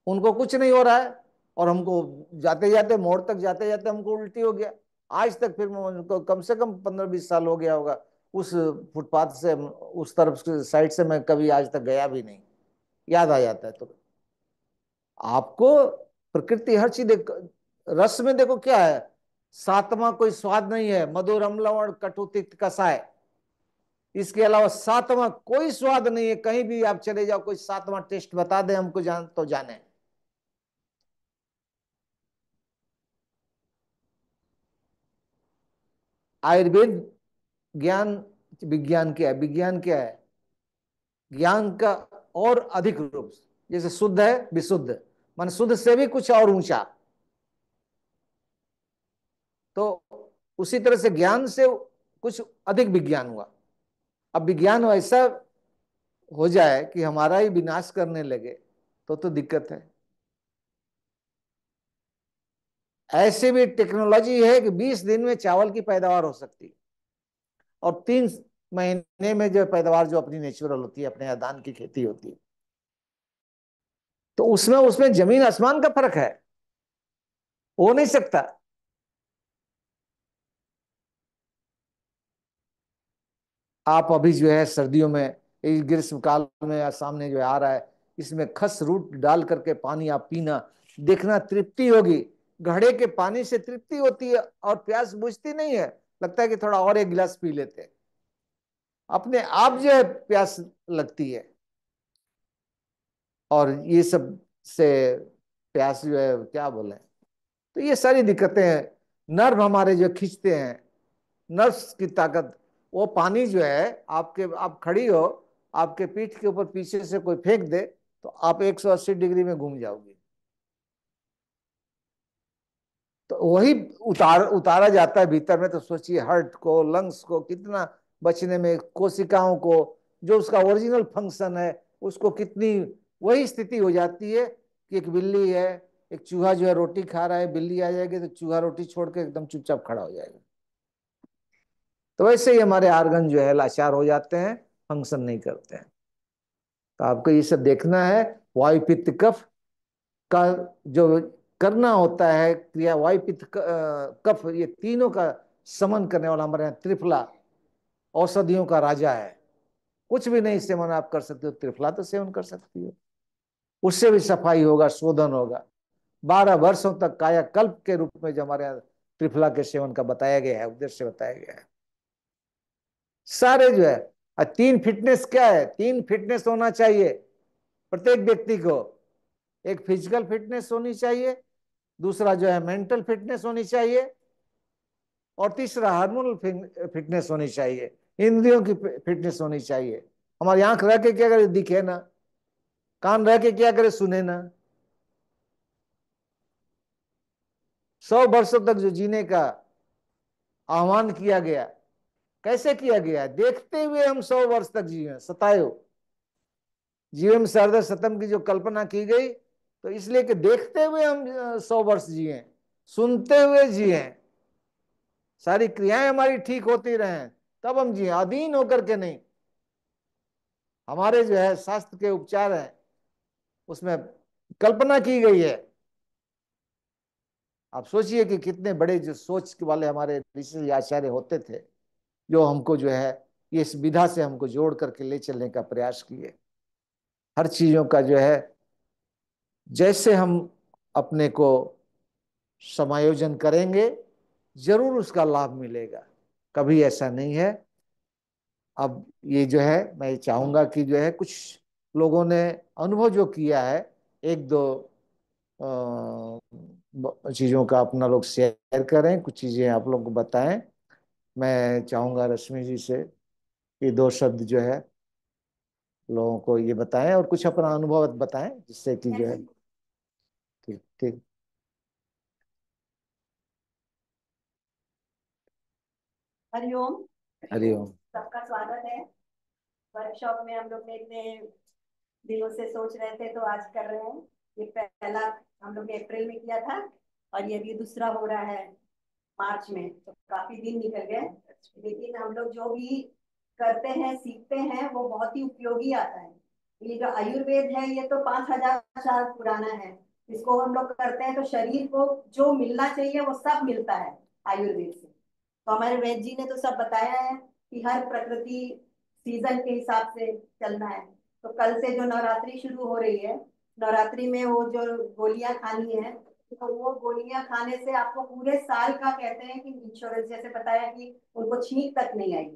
उनको कुछ नहीं हो रहा है। और हमको जाते जाते, मोड़ तक जाते जाते हमको उल्टी हो गया। आज तक फिर मैं उनको कम से कम 15-20 साल हो गया होगा, उस फुटपाथ से उस तरफ से साइड से मैं कभी आज तक गया भी नहीं। याद आ जाता है तो आपको प्रकृति हर चीज रस में देखो क्या है, सातवां कोई स्वाद नहीं है, मधुर अम्ल लवण कटु तिक्त कसाय। इसके अलावा सातवां कोई स्वाद नहीं है, कहीं भी आप चले जाओ कोई सातवां टेस्ट बता दे हमको, जान तो जाने। आयुर्वेद ज्ञान, विज्ञान क्या है, विज्ञान क्या है, ज्ञान का और अधिक रूप। जैसे शुद्ध है विशुद्ध, मान शुद्ध से भी कुछ और ऊंचा। तो उसी तरह से ज्ञान से कुछ अधिक विज्ञान हुआ। अब विज्ञान ऐसा हो जाए कि हमारा ही विनाश करने लगे तो दिक्कत है। ऐसे भी टेक्नोलॉजी है कि 20 दिन में चावल की पैदावार हो सकती है, और 3 महीने में जो पैदावार जो अपनी नेचुरल होती है, अपने धान की खेती होती है। तो उसमें उसमें जमीन आसमान का फर्क है, हो नहीं सकता। आप अभी जो है सर्दियों में, इस ग्रीष्म काल में या सामने जो आ रहा है, इसमें खस रूट डाल करके पानी आप पीना, देखना तृप्ति होगी। घड़े के पानी से तृप्ति होती है और प्यास बुझती नहीं है, लगता है कि थोड़ा और एक गिलास पी लेते हैं, अपने आप जो है प्यास लगती है। और ये सब से प्यास जो है क्या बोले, तो ये सारी दिक्कतें हैं। नर्व हमारे जो खींचते हैं, नर्व्स की ताकत, वो पानी जो है आपके, आप खड़ी हो, आपके पीठ के ऊपर पीछे से कोई फेंक दे तो आप 180 डिग्री में घूम जाओगे। तो वही उतारा जाता है भीतर में। तो सोचिए हार्ट को, लंग्स को कितना बचने में, कोशिकाओं को, जो उसका ओरिजिनल फंक्शन है उसको कितनी, वही स्थिति हो जाती है कि एक बिल्ली है, एक चूहा जो है रोटी खा रहा है, बिल्ली आ जाएगी तो चूहा रोटी छोड़ के एकदम चुपचाप खड़ा हो जाएगा। तो वैसे ही हमारे आर्गन जो है लाचार हो जाते हैं, फंक्शन नहीं करते हैं। तो आपको ये सब देखना है। वायु पित्त कफ का जो करना होता है क्रिया, वायु पित्त कफ, ये तीनों का समन करने वाला हमारे यहाँ त्रिफला औषधियों का राजा है। कुछ भी नहीं सेवन आप कर सकते हो, त्रिफला तो सेवन कर सकती हो, उससे भी सफाई होगा, शोधन होगा। 12 वर्षों तक कायाकल्प के रूप में जो हमारे यहाँ त्रिफला के सेवन का बताया गया है, उद्देश्य बताया गया है सारे जो है। और 3 फिटनेस क्या है, 3 फिटनेस होना चाहिए प्रत्येक व्यक्ति को। एक फिजिकल फिटनेस होनी चाहिए, दूसरा जो है मेंटल फिटनेस होनी चाहिए, और तीसरा हार्मोनल फिटनेस होनी चाहिए, इंद्रियों की फिटनेस होनी चाहिए। हमारी आंख रह के क्या करे दिखे ना, कान रह के क्या करे सुने ना। 100 वर्षों तक जो जीने का आह्वान किया गया, कैसे किया गया है? देखते हुए हम 100 वर्ष तक जिए, शतायु जीवम शरद शतम की जो कल्पना की गई, तो इसलिए कि देखते हुए हम 100 वर्ष जिए, सुनते हुए जिए, सारी क्रियाएं हमारी ठीक होती रहें, तब हम जिए, अधीन होकर के नहीं। हमारे जो है शास्त्र के उपचार हैं, उसमें कल्पना की गई है। आप सोचिए कि कितने बड़े जो सोच वाले हमारे ऋषि आचार्य होते थे, जो हमको जो है ये इस विधा से हमको जोड़ करके ले चलने का प्रयास किए। हर चीजों का जो है जैसे हम अपने को समायोजन करेंगे, जरूर उसका लाभ मिलेगा, कभी ऐसा नहीं है। अब ये जो है मैं चाहूंगा कि जो है कुछ लोगों ने अनुभव जो किया है, एक दो चीजों का अपना लोग शेयर करें, कुछ चीजें आप लोग को बताएं। मैं चाहूंगा रश्मि जी से कि दो शब्द जो है लोगों को ये बताएं और कुछ अपना अनुभव बताएं, जिससे कि जो है ठीक ठीक। हरिओम। हरिओम। सबका स्वागत है वर्कशॉप में। हम लोग ने इतने दिनों से सोच रहे थे तो आज कर रहे हैं। ये पहला हम लोग ने अप्रैल में किया था और ये भी दूसरा हो रहा है मार्च में, तो काफी दिन निकल गए। लेकिन हम लोग जो भी करते हैं सीखते हैं वो बहुत ही उपयोगी आता है। ये जो आयुर्वेद है ये तो 5,000 साल पुराना है। इसको हम लोग करते हैं तो शरीर को जो मिलना चाहिए वो सब मिलता है आयुर्वेद से। तो हमारे वैद्य जी ने तो सब बताया है कि हर प्रकृति सीजन के हिसाब से चलना है। तो कल से जो नवरात्रि शुरू हो रही है, नवरात्रि में वो जो गोलियां खानी है, तो वो गोलियां खाने से आपको पूरे साल का कहते हैं कि इंश्योरेंस, जैसे बताया कि उनको छींक तक नहीं आई।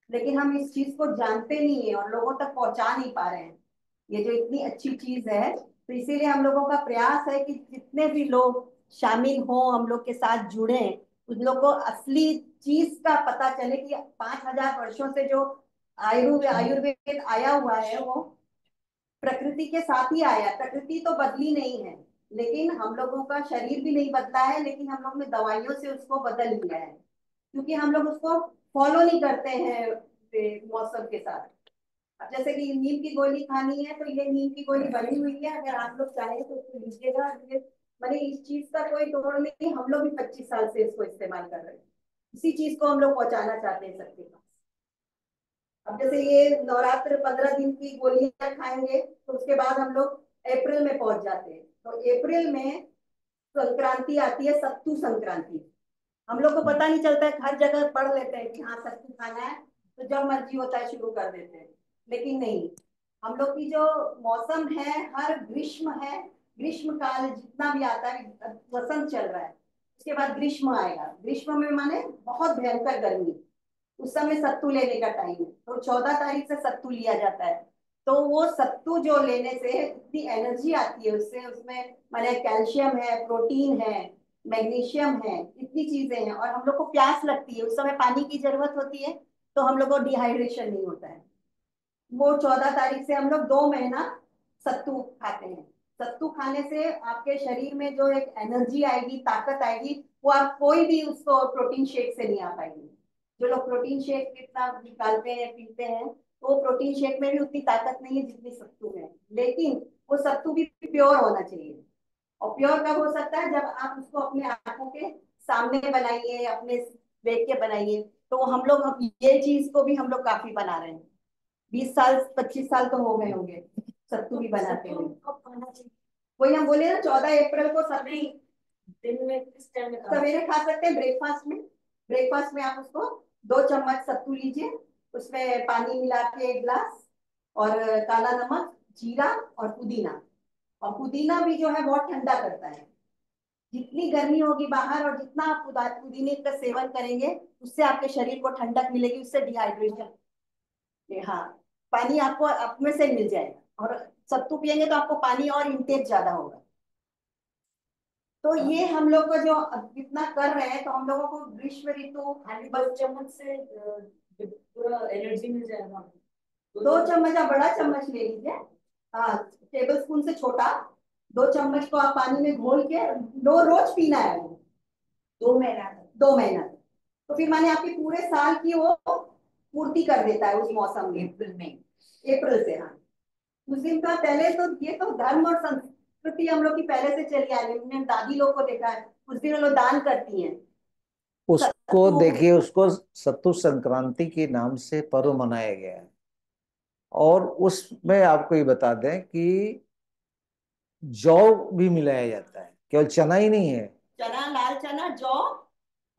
लेकिन हम इस चीज को जानते नहीं है और लोगों तक पहुंचा नहीं पा रहे हैं। ये जो इतनी अच्छी चीज है, तो इसीलिए हम लोगों का प्रयास है कि जितने भी लोग शामिल हो, हम लोग के साथ जुड़े, उन लोग को असली चीज का पता चले कि 5,000 वर्षों से जो आयुर्वेद आया हुआ है वो प्रकृति के साथ ही आया। प्रकृति तो बदली नहीं है, लेकिन हम लोगों का शरीर भी नहीं बदला है, लेकिन हम लोग ने दवाइयों से उसको बदल लिया है, क्योंकि हम लोग उसको फॉलो नहीं करते हैं मौसम के साथ। अब जैसे कि नीम की गोली खानी है तो ये नीम की गोली बनी हुई है, अगर आप लोग चाहें तो उसको लीजिएगा। मैंने इस चीज का कोई तोड़ नहीं, हम लोग भी 25 साल से इसको इस्तेमाल कर रहे हैं। इसी चीज को हम लोग पहुंचाना चाहते हैं सबके पास। अब जैसे ये नवरात्र 15 दिन की गोलियां खाएंगे तो उसके बाद हम लोग अप्रैल में पहुंच जाते हैं। तो अप्रैल में संक्रांति आती है, सत्तू संक्रांति। हम लोग को पता नहीं चलता है, हर जगह पढ़ लेते हैं कि हाँ सत्तू खाना है, तो जब मर्जी होता है शुरू कर देते हैं। लेकिन नहीं, हम लोग की जो मौसम है, हर ग्रीष्म है, ग्रीष्म काल जितना भी आता है, वसंत चल रहा है, उसके बाद ग्रीष्म आएगा। ग्रीष्म में माने बहुत भयंकर गर्मी, उस समय सत्तू लेने का टाइम है। तो 14 तारीख से सत्तू लिया जाता है। तो वो सत्तू जो लेने से इतनी एनर्जी आती है उससे, उसमें माने कैल्शियम है, प्रोटीन है, मैग्नीशियम है, इतनी चीजें हैं। और हम लोग को प्यास लगती है, उस समय पानी की जरूरत होती है, तो हम लोग को डिहाइड्रेशन नहीं होता है। वो 14 तारीख से हम लोग 2 महीना सत्तू खाते हैं। सत्तू खाने से आपके शरीर में जो एक एनर्जी आएगी, ताकत आएगी, वो आप कोई भी उसको प्रोटीन शेक से नहीं आ पाएगी। जो लोग प्रोटीन शेक कितना निकालते हैं पीते हैं, तो वो प्रोटीन शेक में भी उतनी ताकत नहीं है जितनी सत्तू में। लेकिन वो सत्तू भी प्योर होना चाहिए। और प्योर कब हो सकता है? जब आप उसको अपने आंखों के सामने बनाइए, अपने देख के बनाइए। तो हम लोग अब ये चीज को भी हम लोग काफी बना रहे हैं। 20 साल 25 साल तो हो गए होंगे सत्तू भी बनाते हैं। वही हम बोले ना, 14 अप्रैल को सत्तू दिन में किस टाइम सवेरे खा सकते हैं, ब्रेकफास्ट में। ब्रेकफास्ट में आप उसको 2 चम्मच सत्तू लीजिए, उसमें पानी मिला के 1 गिलास, और काला नमक, जीरा और पुदीना। और पुदीना भी जो है बहुत ठंडा करता है। जितनी गर्मी होगी बाहर और जितना आप पुदीने का सेवन करेंगे, उससे आपके शरीर को ठंडक मिलेगी, उससे डिहाइड्रेशन, हाँ, पानी आपको आप में से मिल जाएगा। और सत्तू पियेंगे तो आपको पानी और इंटेक ज्यादा होगा। तो ये हम लोग को जो अब इतना कर रहे हैं, तो हम लोगों को ग्रीष्म ऋतु खाली 2 चम्मच से पूरा एनर्जी मिल जाएगा। 2 चम्मच आप बड़ा चम्मच ले लीजिए, हाँ, टेबल स्पून से छोटा। 2 चम्मच को आप पानी में घोल के रोज पीना है वो, 2 महीना तक। 2 महीना तक तो फिर माने आपकी पूरे साल की वो पूर्ति कर देता है उस मौसम में, अप्रैल में, अप्रैल से। हाँ, मुस्लिम का पहले तो ये तो धर्म और संस्कृति हम लोग की पहले से चली आ रही है। हमने दादी लोग को देखा है, उस दिन वो लोग दान करती हैं। उसको सत्तू, देखिए, उसको सत्तु संक्रांति के नाम से पर्व मनाया गया है। और उसमें आपको ये बता दें कि जौ भी मिलाया जाता है, केवल चना ही नहीं है। चना, लाल चना, जौ,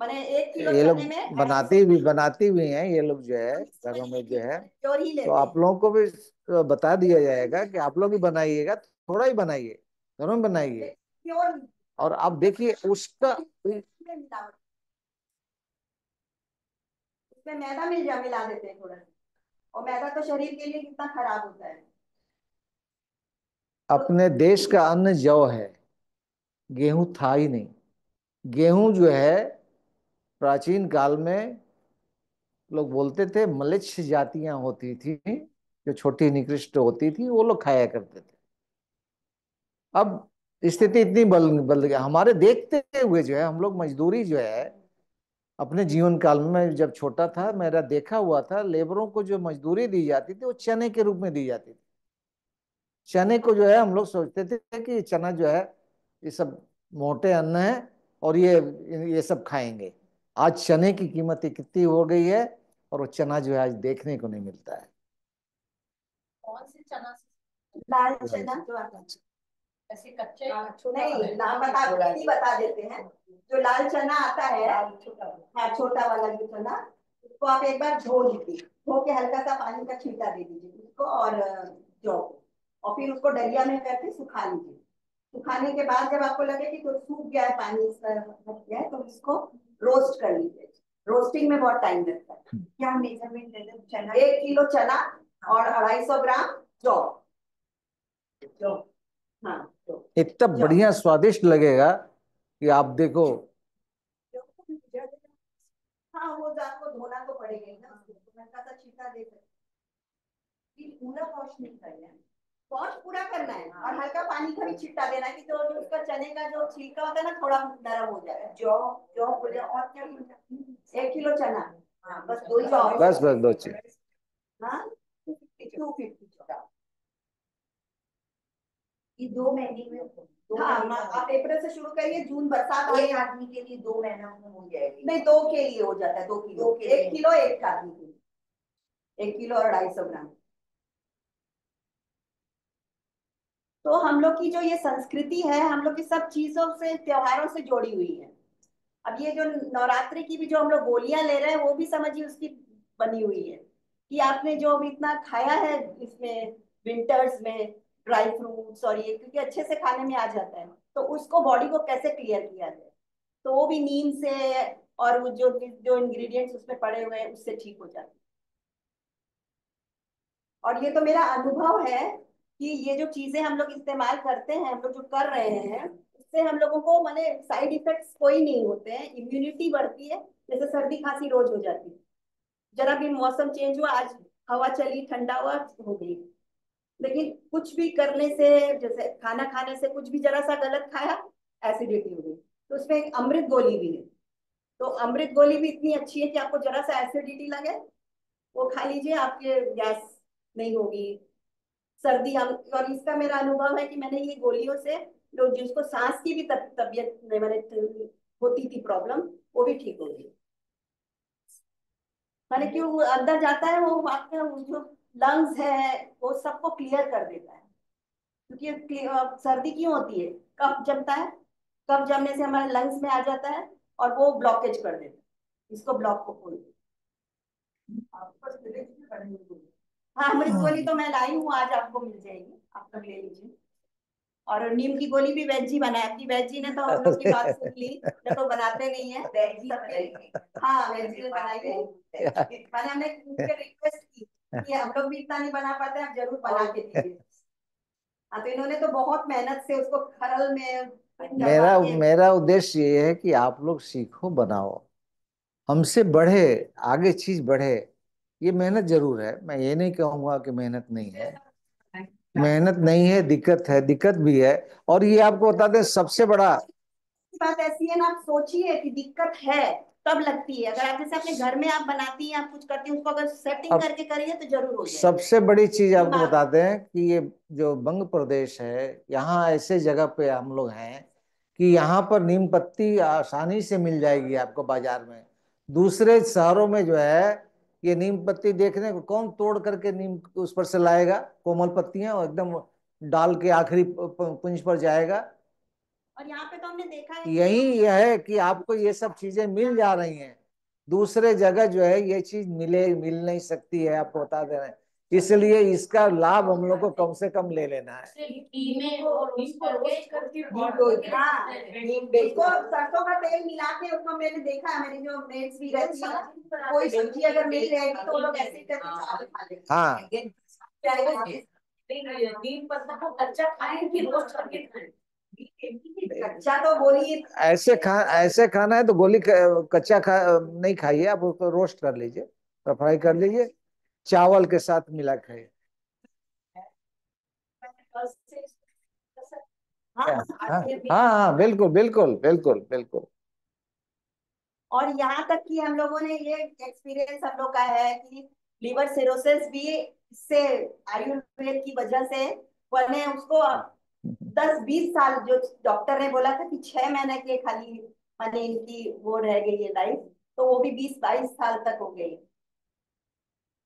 माने 1 किलो ये लोग चने में बनाती भी हैं ये लोग जो है, घरों में जो है। प्योर ही तो लेते आप हैं। लोगों को भी बता दिया जाएगा कि आप लोग ही बनाइएगा, थोड़ा ही बनाइए, घरों में बनाइए। प्योर और आप देखिए उसका, में मिलावट, उसमें मैदा मिला देते हैं थोड़ा सा। और मैदा तो शरीर के लिए कितना खराब होता है। तो अपने देश का अन्न जौ है, गेहूं था ही नहीं। गेहूं जो है प्राचीन काल में लोग बोलते थे, मलेच्छ जातियां होती थी जो छोटी निकृष्ट होती थी, वो लोग खाया करते थे। अब स्थिति इतनी बदल गई हमारे देखते हुए, जो है हम लोग मजदूरी जो है अपने जीवन काल में, मैं जब छोटा था मेरा देखा हुआ था, लेबरों को जो मजदूरी दी जाती थी वो चने के रूप में दी जाती थी। चने को जो है हम लोग सोचते थे कि चना जो है ये सब मोटे अन्न है और ये सब खाएंगे। आज चने की कीमत कितनी हो गई है, और वो चना जो है आज देखने को नहीं मिलता है। कौन से चना से? लाल चना जो आता है ऐसे कच्चे, नहीं नाम बता देते हैं। जो लाल चना आता है, हाँ छोटा वाला जो चना, उसको आप एक बार धो के हल्का सा पानी का छींटा दे दीजिए उसको, और जौ को, और फिर उसको डलिया में करके सुखा लीजिए। सुखाने के बाद जब आपको लगे कि तो सूख गया है, पानी इसका हट गया है, तो इसको रोस्ट कर लीजिए। रोस्टिंग में बहुत टाइम लगता है। क्या मेजरमेंट दे दे? चना 1 किलो चना और 250 ग्राम जौ। जौ, हाँ जौ। इतना जौ, बढ़िया स्वादिष्ट लगेगा कि आप देखो। हाँ वो आपको धोना तो पड़ेगा ही ना, उसको हल्का सा छींटा दे सकते। पूरा वॉश नहीं करना है, वॉश पूरा करना है, और हल्का पानी का भी छिट्टा देना है कि जो उसका चने का जो छिलका होता है ना थोड़ा नरम हो जाए। जौ, जौ बोले और क्या बोले? 1 किलो चना, हाँ बस 2 ही जौ। बस दो चीज। हाँ 250। ये 2 महीने में, हाँ आप अप्रैल से शुरू करिए, जून बरसात, एक आदमी के लिए 2 महीना में हो जाएगी। नहीं, 2 के लिए हो जाता है, 2 किलो, 1 किलो एक आदमी के लिए, 1 किलो और 250 ग्राम। तो हम लोग की जो ये संस्कृति है, हम लोग की सब चीजों से, त्योहारों से जोड़ी हुई है। अब ये जो नवरात्रि की भी जो हम लोग गोलियां ले रहे हैं, वो भी समझिए उसकी बनी हुई है कि आपने जो अभी इतना खाया है इसमें विंटर्स में, ड्राई फ्रूट्स और ये, क्योंकि अच्छे से खाने में आ जाता है, तो उसको बॉडी को कैसे क्लियर किया जाए। तो वो भी नीम से, और वो जो जो इंग्रेडिएंट्स उसमें पड़े हुए हैं उससे ठीक हो जाते हैं। और ये तो मेरा अनुभव है कि ये जो चीजें हम लोग इस्तेमाल करते हैं, हम लोग जो कर रहे हैं, उससे हम लोगों को माने साइड इफेक्ट्स कोई नहीं होते हैं, इम्यूनिटी बढ़ती है। जैसे सर्दी खांसी रोज हो जाती है, जरा भी मौसम चेंज हुआ, आज हवा चली, ठंडा हुआ, हो गई। लेकिन कुछ भी करने से, जैसे खाना खाने से कुछ भी जरा सा गलत खाया, एसिडिटी हो गई, तो उसमें एक अमृत गोली भी है। तो अमृत गोली भी इतनी अच्छी है कि आपको जरा सा एसिडिटी लगे, वो खा लीजिए, आपके गैस नहीं होगी। सर्दी और इसका मेरा अनुभव है कि मैंने ये गोलियों से, लोग जिसको सांस की भी तबियत में मैंने होती थी प्रॉब्लम, वो भी ठीक हो गई। मैंने क्यों, वो अंदर जाता है, वो आपका वो जो लंग्स है वो सबको क्लियर कर देता है। क्योंकि सर्दी क्यों होती है? कफ जमता है, कफ जमने से हमारे लंग्स में आ जाता है, और वो ब्लॉकेज कर देता है, इसको ब्लॉक को खोल देता है। हाँ अमृत गोली तो मैं लाई हूँ, आज आपको मिल जाएगी, आप तक ले लीजिए। और नीम की गोली भी वेज जी बनाया, आपकी वेज जी ने तो हम लोग की बात सुन ली, ये तो बनाते नहीं है वेज जी बनाई। हाँ वेज जी ने बनाई है, मैंने हमने उनके रिक्वेस्ट की कि हम लोग भी इतना नहीं बना पाते, आप जरूर बना के दीजिए। हाँ तो इन्होंने तो बहुत मेहनत से उसको खरल में करवा मेरा के। मेरा उद्देश्य ये है कि आप लोग सीखो, बनाओ, हमसे बढ़े, आगे चीज बढ़े। ये मेहनत जरूर है, मैं ये नहीं कहूंगा कि मेहनत नहीं है। मेहनत नहीं है, दिक्कत है, दिक्कत भी है। और ये आपको बता दें सबसे बड़ा, बात ऐसी है ना, आप सोचिए कि दिक्कत है, तब लगती है। अगर आप जैसे अपने घर में आप बनाती हैं, आप कुछ करती हैं, उसको अगर सेटिंग अब करके करिए तो जरूर हो जाएगी। सबसे बड़ी चीज आपको दिमाग। बताते हैं कि ये जो बंग प्रदेश है, यहाँ ऐसे जगह पे हम लोग हैं कि यहाँ पर नीम पत्ती आसानी से मिल जाएगी आपको बाजार में। दूसरे शहरों में जो है ये नीम पत्ती देखने को कौन तोड़ करके नीम उस पर से लाएगा, कोमल पत्तियां और एकदम डाल के आखिरी पुंज पर जाएगा। और यहाँ पे तो हमने देखा है कि यही जो यह है कि आपको ये सब चीजें मिल जा रही हैं। दूसरे जगह जो है ये चीज मिल नहीं सकती है, आपको बता दे रहे हैं। इसलिए इसका लाभ हम लोग को कम से कम ले लेना है। हाँ, इसको सरसों का तेल मिला के उसको मैंने देखा है, मेरी जो मेट्स भी रहती है, कोई सब्जी अगर नहीं रहेगी तो वो लोग ऐसे ही करके चावल खा लेते हाँ, हैं। नीम पत्ता को कच्चा खाएं कि रोस्ट करके खाएं? कच्चा तो बोलिए। ऐसे खाना है तो गोली कच्चा नहीं खाइए, आप उसको रोस्ट कर लीजिए, फ्राई कर लीजिए, चावल के साथ मिला खाइए। हाँ, हाँ हाँ हाँ हाँ, बिल्कुल बिल्कुल बिल्कुल बिल्कुल। और यहाँ तक कि हम लोगों ने ये एक्सपीरियंस हम लोग का है कि लीवर सिरोसिस भी इससे, आयुर्वेद की वजह से बने उसको। 10-20 साल जो डॉक्टर ने बोला था कि 6 महीने के खाली माने इनकी वो रह गई है लाइफ, तो वो भी 20-22 साल तक हो गई।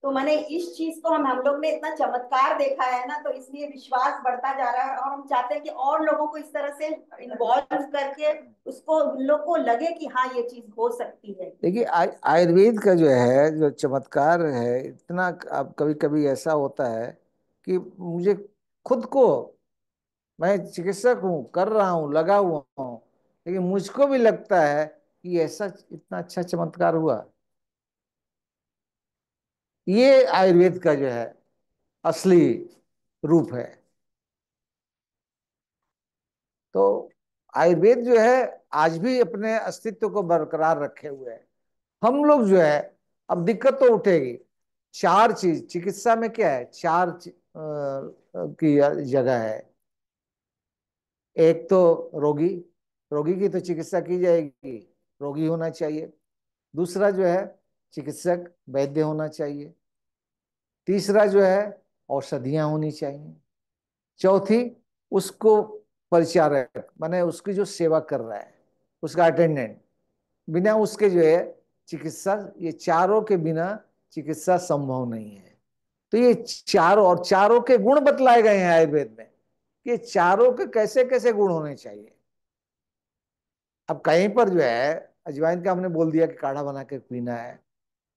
तो मैंने इस चीज को हम लोग ने इतना चमत्कार देखा है ना, तो इसलिए विश्वास बढ़ता जा रहा है और हम चाहते हैं कि और लोगों को इस तरह से इन्वॉल्व करके उसको, उन लोग को लगे कि हाँ ये चीज हो सकती है। देखिए आयुर्वेद का जो है जो चमत्कार है इतना, अब कभी कभी ऐसा होता है कि मुझे खुद को, मैं चिकित्सक हूँ, कर रहा हूँ, लगा हुआ हूँ, लेकिन मुझको भी लगता है कि ऐसा इतना अच्छा चमत्कार हुआ। ये आयुर्वेद का जो है असली रूप है। तो आयुर्वेद जो है आज भी अपने अस्तित्व को बरकरार रखे हुए है। हम लोग जो है, अब दिक्कत तो उठेगी। चार चीज चिकित्सा में क्या है, की जगह है। एक तो रोगी, रोगी की तो चिकित्सा की जाएगी, रोगी होना चाहिए। दूसरा जो है चिकित्सक, वैद्य होना चाहिए। तीसरा जो है औषधियां होनी चाहिए। चौथी उसको परिचारक, माने उसकी जो सेवा कर रहा है, उसका अटेंडेंट। बिना उसके जो है चिकित्सा, ये चारों के बिना चिकित्सा संभव नहीं है। तो ये चारों, और चारों के गुण बतलाए गए हैं आयुर्वेद में कि चारों के कैसे कैसे गुण होने चाहिए। अब कहीं पर जो है अजवाइन का हमने बोल दिया कि काढ़ा बना के पीना है।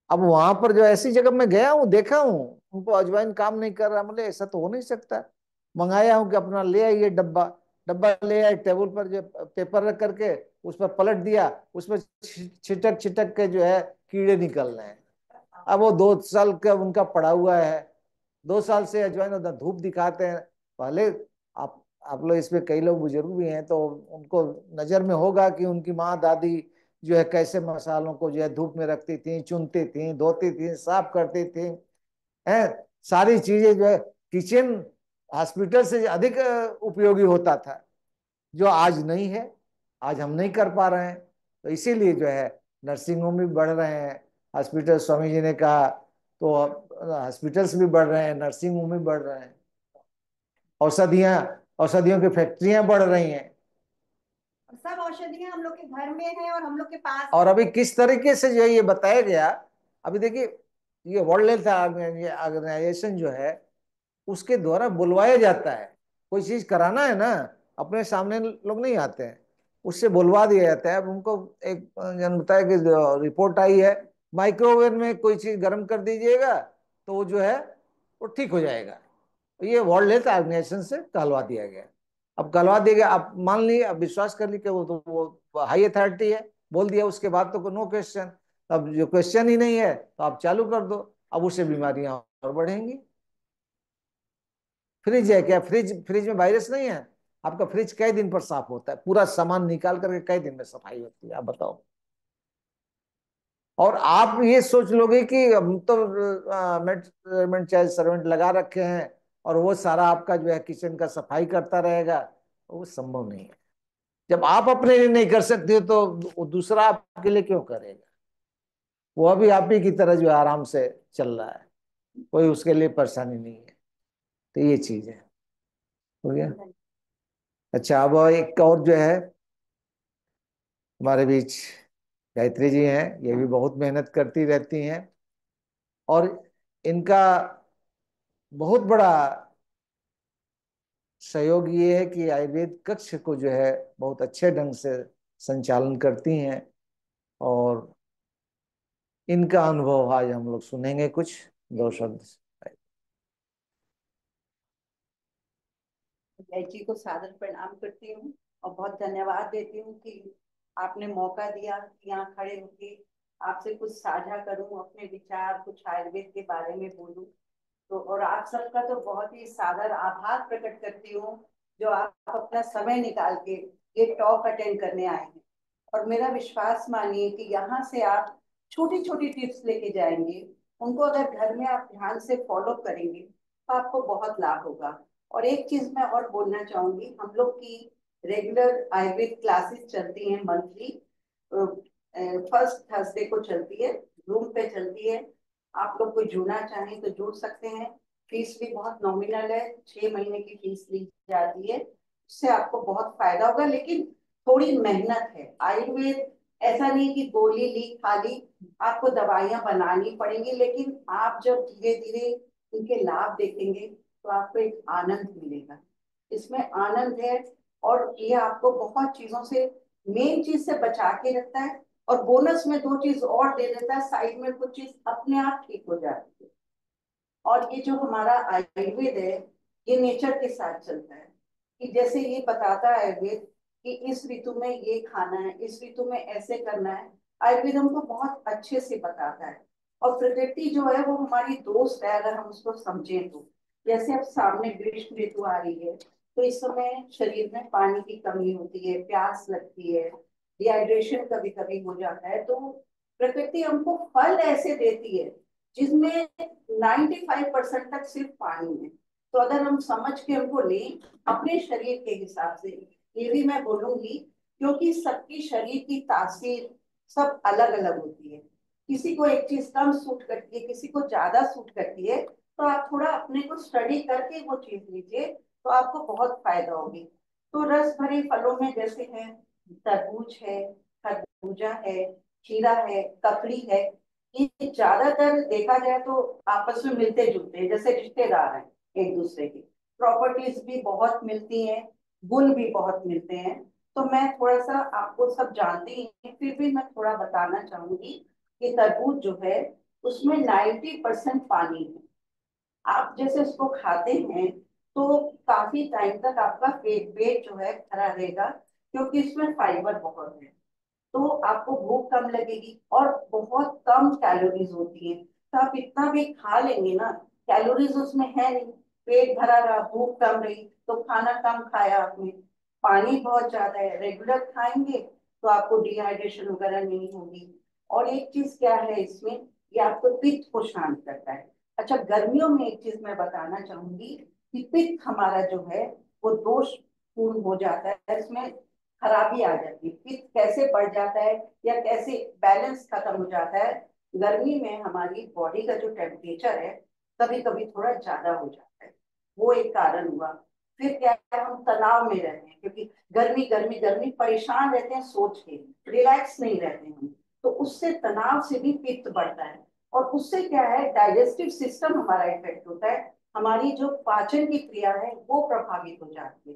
अब वहां पर जो ऐसी जगह मैं गया हूँ, देखा हूँ उनको अजवाइन काम नहीं कर रहा, मतलब ऐसा तो हो नहीं सकता। मंगाया हूँ कि अपना ले आइए डब्बा, डब्बा ले आए, टेबल पर जो पेपर रख करके उस पर पलट दिया, उसमें छिटक छिटक के जो है कीड़े निकल रहे हैं। अब वो 2 साल का उनका पड़ा हुआ है, 2 साल से अजवाइन उधर धूप दिखाते हैं। पहले आप लोग इसमें कई लोग बुजुर्ग भी हैं तो उनको नजर में होगा कि उनकी माँ दादी जो है कैसे मसालों को जो है धूप में रखती थी, चुनती थी, धोती थी, साफ करती थी, है। सारी चीजें जो है किचन हॉस्पिटल से अधिक उपयोगी होता था, जो आज नहीं है। आज हम नहीं कर पा रहे हैं, तो इसीलिए जो है नर्सिंग होम भी बढ़ रहे हैं, हॉस्पिटल, स्वामी जी ने कहा, तो हॉस्पिटल्स भी बढ़ रहे हैं, नर्सिंग होम भी बढ़ रहे हैं, औषधियां, औषधियों की फैक्ट्रियां बढ़ रही हैं। सब औषधियां हम लोग के घर में है और हम लोग के पास और है। अभी किस तरीके से जो है ये बताया गया, अभी देखिए, ये वर्ल्ड हेल्थ ऑर्गेनाइजेशन जो है उसके द्वारा बुलवाया जाता है। कोई चीज कराना है ना, अपने सामने लोग नहीं आते हैं, उससे बुलवा दिया जाता है। अब उनको एक जन बताया कि रिपोर्ट आई है, माइक्रोवेव में कोई चीज गर्म कर दीजिएगा तो वो जो है वो ठीक हो जाएगा। ये वर्ल्ड हेल्थ ऑर्गेनाइजेशन से कहलवा दिया गया। अब कहलवा दिया गया, आप मान लिए, अब विश्वास कर ली कि वो तो वो हाई अथॉरिटी है, बोल दिया, उसके बाद तो नो क्वेश्चन। अब जो क्वेश्चन ही नहीं है तो आप चालू कर दो, अब उससे बीमारियां और बढ़ेंगी। फ्रिज है क्या, फ्रिज फ्रिज में वायरस नहीं है? आपका फ्रिज कई दिन पर साफ होता है, पूरा सामान निकाल करके कई दिन में सफाई होती है, आप बताओ। और आप ये सोच लोगे कि हम तो मेड चाहे सर्वेंट लगा रखे हैं और वो सारा आपका जो है किचन का सफाई करता रहेगा, वो संभव नहीं है। जब आप अपने लिए नहीं कर सकते हो तो वो दूसरा आपके लिए क्यों करेगा? वो भी आप ही की तरह जो है आराम से चल रहा है, कोई उसके लिए परेशानी नहीं है। तो ये चीज है। हो गया। अच्छा, अब एक और जो है हमारे बीच गायत्री जी हैं, ये भी बहुत मेहनत करती रहती हैं। और इनका बहुत बड़ा सहयोग ये है कि आयुर्वेद कक्ष को जो है बहुत अच्छे ढंग से संचालन करती हैं। और इनका अनुभव आज हम लोग सुनेंगे कुछ दो शब्द। जय जी को सादर प्रणाम करती हूँ और बहुत धन्यवाद देती हूँ कि आपने मौका दिया कि यहाँ खड़े होके आपसे कुछ साझा करूँ, अपने विचार कुछ आयुर्वेद के बारे में बोलूँ। तो और आप सबका तो बहुत ही सादर आभार प्रकट करती हूँ जो आप अपना समय निकाल के ये टॉक अटेंड करने आए हैं। और मेरा विश्वास मानिए कि यहाँ से आप छोटी छोटी टिप्स लेके जाएंगे, उनको अगर घर में आप ध्यान से फॉलो करेंगे तो आपको बहुत लाभ होगा। और एक चीज मैं और बोलना चाहूंगी, हम लोग की रेगुलर आयुर्वेद क्लासेस चलती हैं मंथली, फर्स्ट थर्सडे को चलती है, रूम पे चलती है। आप लोग कोई जुड़ना चाहें तो जुड़ सकते हैं। फीस भी बहुत नॉमिनल है, 6 महीने की फीस ली जाती है। इससे आपको बहुत फायदा होगा, लेकिन थोड़ी मेहनत है। आयुर्वेद ऐसा नहीं कि गोली ली खाली, आपको दवाइयां बनानी पड़ेंगी, लेकिन आप जब धीरे धीरे उनके लाभ देखेंगे तो आपको एक आनंद मिलेगा। इसमें आनंद है। और ये आपको बहुत चीजों से, मेन चीज से बचा के रखता है। और बोनस में दो चीज और दे देता है, साइड में कुछ चीज अपने आप ठीक हो जाती है। और ये जो हमारा आयुर्वेद है, ये नेचर के साथ चलता है। कि जैसे ये बताता है आयुर्वेद कि इस ऋतु में ये खाना है, इस ऋतु में ऐसे करना है। आयुर्वेद हमको बहुत अच्छे से बताता है। और प्रकृति जो है वो हमारी दोस्त है अगर हम उसको समझें तो। जैसे अब सामने ग्रीष्म ऋतु आ रही है, तो इस समय शरीर में पानी की कमी होती है, प्यास लगती है, डिहाइड्रेशन कभी कभी हो जाता है। तो प्रकृति हमको फल ऐसे देती है जिसमें 95% तक सिर्फ पानी है। तो अगर हम समझ के हमको लें अपने शरीर के हिसाब से, ये भी मैं बोलूंगी, क्योंकि सबकी शरीर की तासीर सब अलग अलग होती है। किसी को एक चीज कम सूट करती है, किसी को ज्यादा सूट करती है। तो आप थोड़ा अपने को स्टडी करके वो चीज लीजिए, तो आपको बहुत फायदा होगी। तो रस भरे फलों में जैसे है तरबूज है, खरबूजा है, खीरा है, ककड़ी है। ये ज्यादातर देखा जाए तो आपस में मिलते जुलते हैं, जैसे रिश्तेदार हैं एक दूसरे के। प्रॉपर्टीज भी बहुत मिलती हैं, गुण भी बहुत मिलते हैं। तो मैं थोड़ा सा, आपको सब जानते ही हैं फिर भी मैं थोड़ा बताना चाहूंगी कि तरबूज जो है उसमें 90% पानी है। आप जैसे उसको खाते हैं तो काफी टाइम तक आपका पेट पेट जो है भरा रहेगा, क्योंकि इसमें फाइबर बहुत है। तो आपको भूख कम लगेगी और बहुत कम कैलोरीज होती है। तो आप इतना भी खा लेंगे ना, कैलोरीज उसमें है नहीं, पेट भरा रहा, भूख कम रही, तो खाना कम खाया आपने। पानी बहुत ज्यादा है, रेगुलर खाएंगे तो आपको डिहाइड्रेशन वगैरह नहीं होगी। और एक चीज क्या है इसमें, ये आपको पित्त को शांत करता है। अच्छा, गर्मियों में एक चीज मैं बताना चाहूंगी कि पित्त हमारा जो है वो दोष पूर्ण हो जाता है, इसमें खराबी आ जाती है। पित्त कैसे बढ़ जाता है या कैसे बैलेंस खत्म हो जाता है, गर्मी में हमारी बॉडी का जो टेम्परेचर है कभी कभी थोड़ा ज्यादा हो जाता है, वो एक कारण हुआ। फिर क्या है, हम तनाव में रहते हैं, क्योंकि गर्मी गर्मी गर्मी परेशान रहते हैं, सोच के रिलैक्स नहीं रहते हम। तो उससे तनाव से भी पित्त बढ़ता है। और उससे क्या है, डाइजेस्टिव सिस्टम हमारा इफेक्ट होता है, हमारी जो पाचन की क्रिया है वो प्रभावित हो जाती है,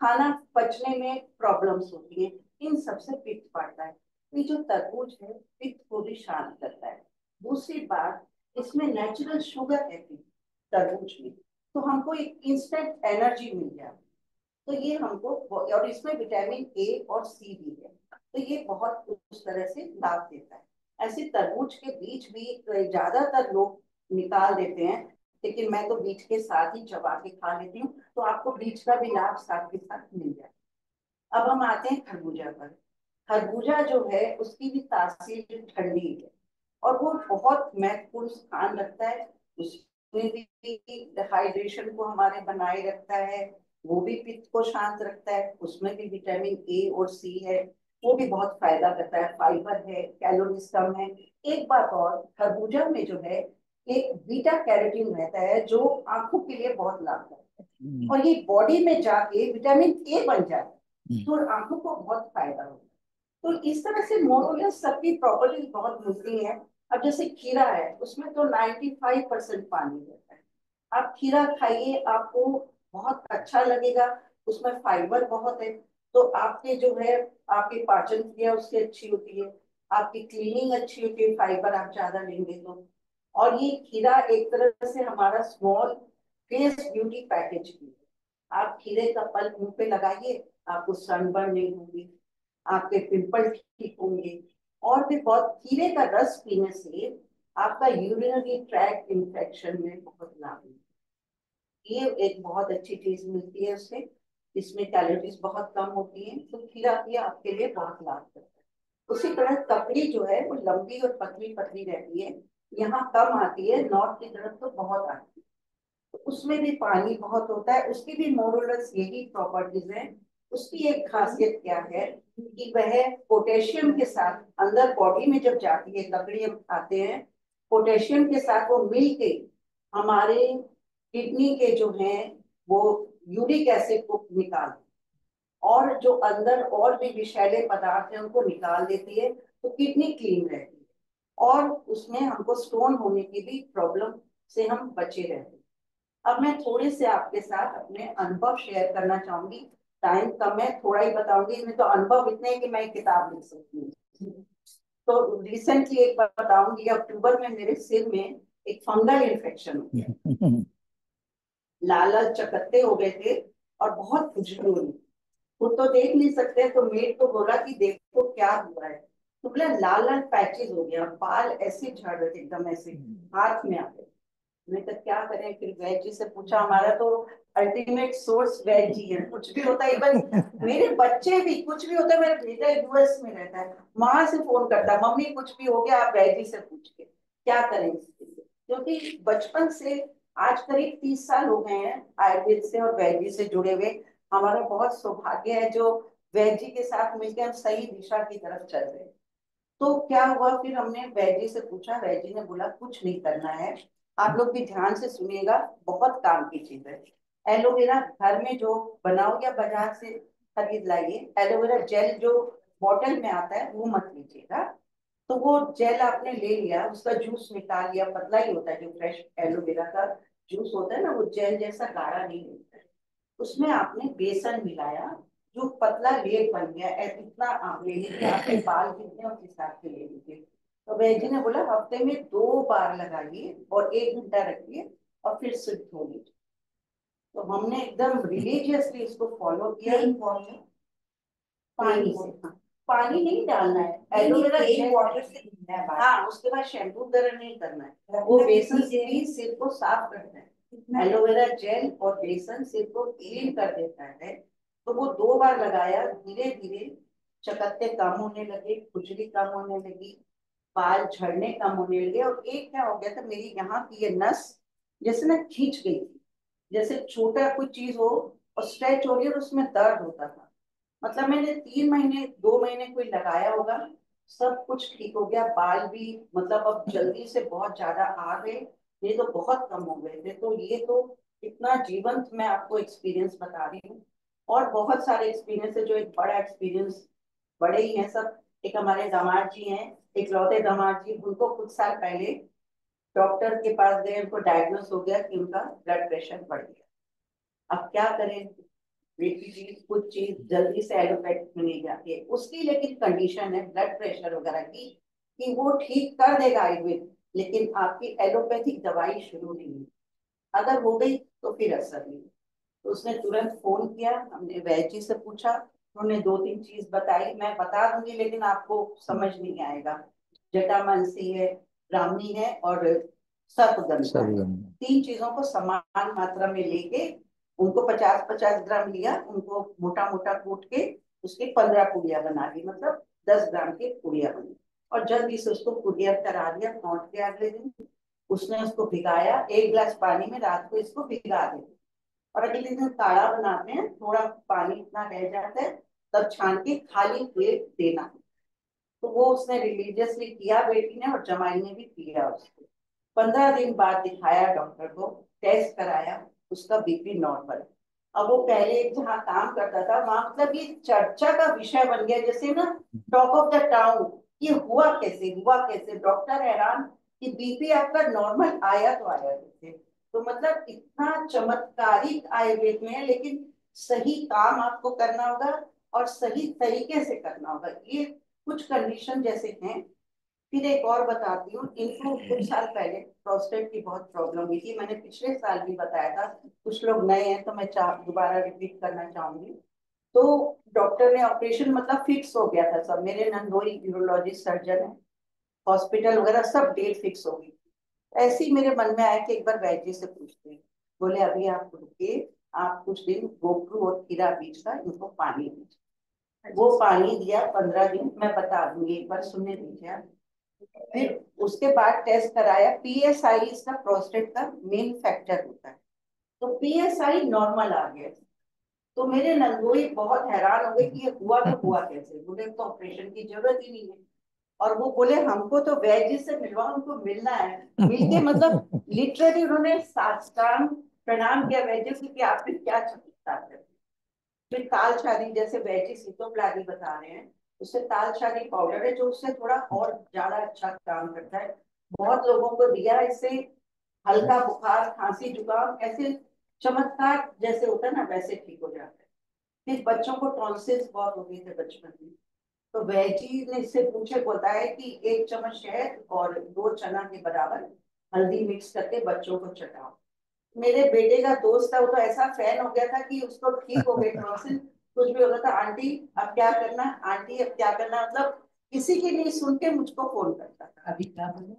खाना पचने में प्रॉब्लम्स होती है। इन सबसे पित्त बढ़ता है। ये जो तरबूज है पित्त को भी शांत करता है। दूसरी बात, इसमें नेचुरल शुगर है तरबूज में, तो हमको एक इंस्टेंट एनर्जी मिल जाती है। तो ये हमको, और इसमें विटामिन ए और सी भी है, तो ये बहुत उस तरह से लाभ देता है। ऐसे तरबूज के बीज भी ज्यादातर लोग निकाल देते हैं, लेकिन मैं तो बीज के साथ ही चबा के खा लेती हूँ, तो आपको बीज का भी लाभ साथ के साथ मिल जाए। अब हम आते हैं खरबूजा पर। खरबूजा जो है उसकी भी तासीर ठंडी है, और वो बहुत महत्वपूर्ण स्थान रखता है। उसमें भी हाइड्रेशन को हमारे बनाए रखता है, वो भी पित्त को शांत रखता है, उसमें भी विटामिन ए और सी है। वो भी बहुत फायदा करता है, फाइबर है, कैलोरीज कम है। एक बात और, खरबूजा में जो है एक बीटा कैरोटीन रहता है जो आंखों के लिए बहुत लाभदायक है, और ये बॉडी में जाके विटामिन ए बन जाता है, तो आंखों को बहुत फायदा होता है। तो इस तरह से मोरलेस सबकी प्रॉपर्टीज बहुत मिलती है। अब जैसे खीरा है, उसमें तो 95% पानी रहता है। आप खीरा खाइए, आपको बहुत अच्छा लगेगा। उसमें फाइबर बहुत है, तो आपके जो है, आपकी पाचन क्रिया उससे अच्छी होती है, आपकी क्लीनिंग अच्छी होती है, फाइबर आप ज्यादा लेंगे तो। और ये खीरा एक तरह से हमारा स्मॉल फेस ब्यूटी पैकेज भी है। आप खीरे का पल्प मुंह पे लगाइए, आपको सनबर्न नहीं होगी, आपके पिंपल ठीक होंगे। और भी बहुत, खीरे का रस पीने से आपका यूरिनरी ट्रैक्ट इन्फेक्शन में बहुत लाभ है। ये एक बहुत अच्छी चीज मिलती है उससे, इसमें कैलोरीज बहुत कम होती है, तो खीरा भी आपके लिए बहुत लाभ करता है। उसी तरह ककड़ी जो है वो लंबी और पतली पतली रहती है, यहाँ कम आती है, नॉर्थ की तरफ तो बहुत आती है। तो उसमें भी पानी बहुत होता है, उसकी भी मोरलेस यही प्रॉपर्टीज है। उसकी एक खासियत क्या है कि वह पोटेशियम के साथ अंदर बॉडी में जब जाती है, ककड़ी हम खाते हैं, पोटेशियम के साथ वो मिल के हमारे किडनी के जो हैं वो यूरिक एसिड को निकाल, और जो अंदर और भी विषैले पदार्थ हैं उनको निकाल देती है, तो किडनी क्लीन रहती है, और उसमें हमको स्टोन होने की भी प्रॉब्लम से हम बचे रहते हैं। अब मैं थोड़े से आपके साथ अपने अनुभव शेयर करना चाहूंगी। टाइम कम है, थोड़ा ही बताऊंगी, इसमें तो अनुभव इतने हैं कि मैं एक किताब लिख सकती हूँ। तो रिसेंटली एक बार बताऊंगी, अक्टूबर में मेरे सिर में एक फंगल इन्फेक्शन हो गया, लाल लाल चकत्ते हो गए थे, और बहुत खुजली हो रही। खुद तो देख नहीं सकते, तो मेड को बोला कि देखो क्या हुआ है, तो बोला लाल लाल पैचेस हो गया, बाल ऐसे झड़ रहे थे एकदम ऐसे, हाथ में आ गए। मैं तो क्या करें, फिर वैद जी से पूछा, हमारा तो अल्टीमेट सोर्स वैद जी है, कुछ भी होता है, इवन मेरे बच्चे भी कुछ भी होता है, मेरा बेटा यूएस में रहता है, वहां से फोन करता है, मम्मी कुछ भी हो गया आप वैद जी से पूछ के क्या करें इसके लिए। क्योंकि बचपन से आज करीब 30 साल हो गए हैं आयुर्वेद से और वैद जी से जुड़े हुए। हमारा बहुत सौभाग्य है जो वैद जी के साथ मिलकर हम सही दिशा की तरफ चल रहे हैं। तो क्या हुआ, फिर हमने वैद जी से पूछा, वैद जी ने बोला कुछ नहीं करना है, आप लोग भी ध्यान से सुनिएगा, बहुत काम की चीज है। एलोवेरा घर में जो बनाओ या बाजार से खरीद लाइए, एलोवेरा जेल जो बॉटल में आता है वो मत लीजिएगा। तो वो जेल आपने ले लिया, उसका जूस निकाल लिया, पतला ही होता है, जो फ्रेश एलोवेरा का जूस होता है ना, वो जेल जैसा गाढ़ा नहीं होता है। उसमें आपने बेसन मिलाया, जो पतला लेप बन गया, इतना आप ले लीजिए, आपके बाल कितने उस हिसाब से ले लीजिए। तो वैद्य जी ने बोला हफ्ते में 2 बार लगाइए और 1 घंटा रखिए और फिर सिर्फ धो लीजिए। तो हमने एकदम रिलीजियसली इसको फॉलो किया। पानी से, हाँ, पानी नहीं डालना है, एलोवेरा जेल वाटर से धुलना है, हाँ, उसके बाद शैम्पू वगैरह नहीं करना है, वो बेसन से ही सिर को साफ करना है। एलोवेरा जेल और बेसन सिर को क्लीन कर देता है। तो वो 2 बार लगाया, धीरे धीरे चकत्ते कम होने लगे, खुजली कम होने लगी, बाल झड़ने कम होने लगे, और एक क्या हो गया था, मेरी यहाँ की ये नस जैसे ना खींच गई थी, जैसे छोटा कोई चीज हो और स्ट्रेच हो रही है और उसमें दर्द होता था। मतलब मैंने 3 महीने 2 महीने कोई लगाया होगा, सब कुछ ठीक हो गया, बाल भी मतलब अब जल्दी से बहुत ज्यादा आ गए, ये तो बहुत कम हो गए थे। तो ये तो इतना जीवंत मैं आपको एक्सपीरियंस बता रही हूँ। और बहुत सारे एक्सपीरियंस है, जो एक बड़ा एक्सपीरियंस, बड़े ही हैं सब। एक हमारे दामाद जी हैं, एक लौते दामाद जी, उनको कुछ साल पहले डॉक्टर के पास गए, उनको डायग्नोस हो गया कि उनका ब्लड प्रेशर बढ़ गया। अब क्या करें, बेटी जी कुछ चीज जल्दी से एलोपैथिक में नहीं जाती है, उसकी लेकिन कंडीशन है ब्लड प्रेशर वगैरह की, कि वो ठीक कर देगा आयुर्वेद, लेकिन आपकी एलोपैथिक दवाई शुरू नहीं है, अगर हो गई तो फिर असर नहीं। तो उसने तुरंत फोन किया, हमने वैद्य जी से पूछा, उन्होंने 2-3 चीज बताई, मैं बता दूंगी लेकिन आपको समझ नहीं आएगा। जटामांसी है, ब्राह्मी है, और सर्पगंधा है। 3 चीजों को समान मात्रा में लेके, उनको 50-50 ग्राम लिया, उनको मोटा मोटा कूट के उसकी 15 पुड़िया बना दी, मतलब 10 ग्राम की पुड़िया बनी, और जल्दी से उसको कुरियर करा दिया पहुंच के अगले दिन। उसने उसको भिगाया 1 गिलास पानी में, रात को इसको भिगा दिया, और अगले दिन काढ़ा बनाते हैं, थोड़ा पानी इतना रह जाता है, तब छान के खाली पेट देना। तो वो उसने रिलीजियसली किया बेटी ने, और जमाई ने भी किया उसको। 15 दिन बाद दिखाया डॉक्टर को, टेस्ट कराया, उसका बीपी नॉर्मल। अब वो पहले जहाँ काम करता था वहां मतलब ये चर्चा का विषय बन गया, जैसे ना टॉक ऑफ द टाउन। ये हुआ कैसे, हुआ कैसे, डॉक्टर हैरान कि बीपी आपका नॉर्मल आया तो आया कैसे। तो मतलब इतना चमत्कारिक आयुर्वेद में है, लेकिन सही काम आपको करना होगा और सही तरीके से करना होगा। ये कुछ कंडीशन जैसे हैं। फिर एक और बताती हूँ, इनको कुछ साल पहले प्रोस्टेट की बहुत प्रॉब्लम हुई थी, मैंने पिछले साल भी बताया था। कुछ लोग नए हैं तो मैं दोबारा रिपीट करना चाहूंगी। तो डॉक्टर ने ऑपरेशन मतलब फिक्स हो गया था सब, मेरे नंदोई यूरोलॉजिस्ट सर्जन है, हॉस्पिटल वगैरह सब डेट फिक्स हो गई। ऐसे ही मेरे मन में आया कि एक बार वैद्य जी से पूछते हैं। बोले अभी आप रुकिए, आप कुछ दिन गोखरू और खीरा बीज का इनको पानी दीजिए। वो पानी दिया 15 दिन, मैं बता दूंगी, एक बार सुनने दीजिए आप। फिर उसके बाद टेस्ट कराया, पीएसआई इसका प्रोस्टेट का मेन फैक्टर होता है, तो पीएसआई नॉर्मल आ गया। तो मेरे नंदोई बहुत हैरान हो गए कि ये हुआ तो हुआ कैसे। बोले तो ऑपरेशन की जरूरत ही नहीं है। और वो बोले हमको तो वैद्य से मिलवा, उनको मिलना है। मिलके मतलब लिटरली उन्होंने साष्टांग प्रणाम किया वैद्य से कि आपने क्या चमत्कार कर। फिर ताल छानी, जैसे वैद्य सीतोपलानी बता रहे हैं, उससे ताल छानी पाउडर है जो उससे थोड़ा और ज्यादा अच्छा काम करता है। बहुत लोगों को दिया इससे, हल्का बुखार खांसी जुकाम ऐसे चमत्कार जैसे होता है ना वैसे ठीक हो जाता है। फिर बच्चों को टॉन्सिल्स बहुत होते थे बचपन में, तो वैजी ने इससे पूछे, बताया कि 1 चम्मच शहद और 2 चना के बराबर हल्दी मिक्स करके बच्चों को चटाओ। मेरे बेटे का दोस्त था, वो तो ऐसा फैन हो गया था कि उसको ठीक हो गए टॉन्सिल। कुछ भी होता था, आंटी अब क्या करना, आंटी अब क्या करना, मतलब किसी की नहीं सुन के मुझको फोन करता था। अभी क्या हल्दी,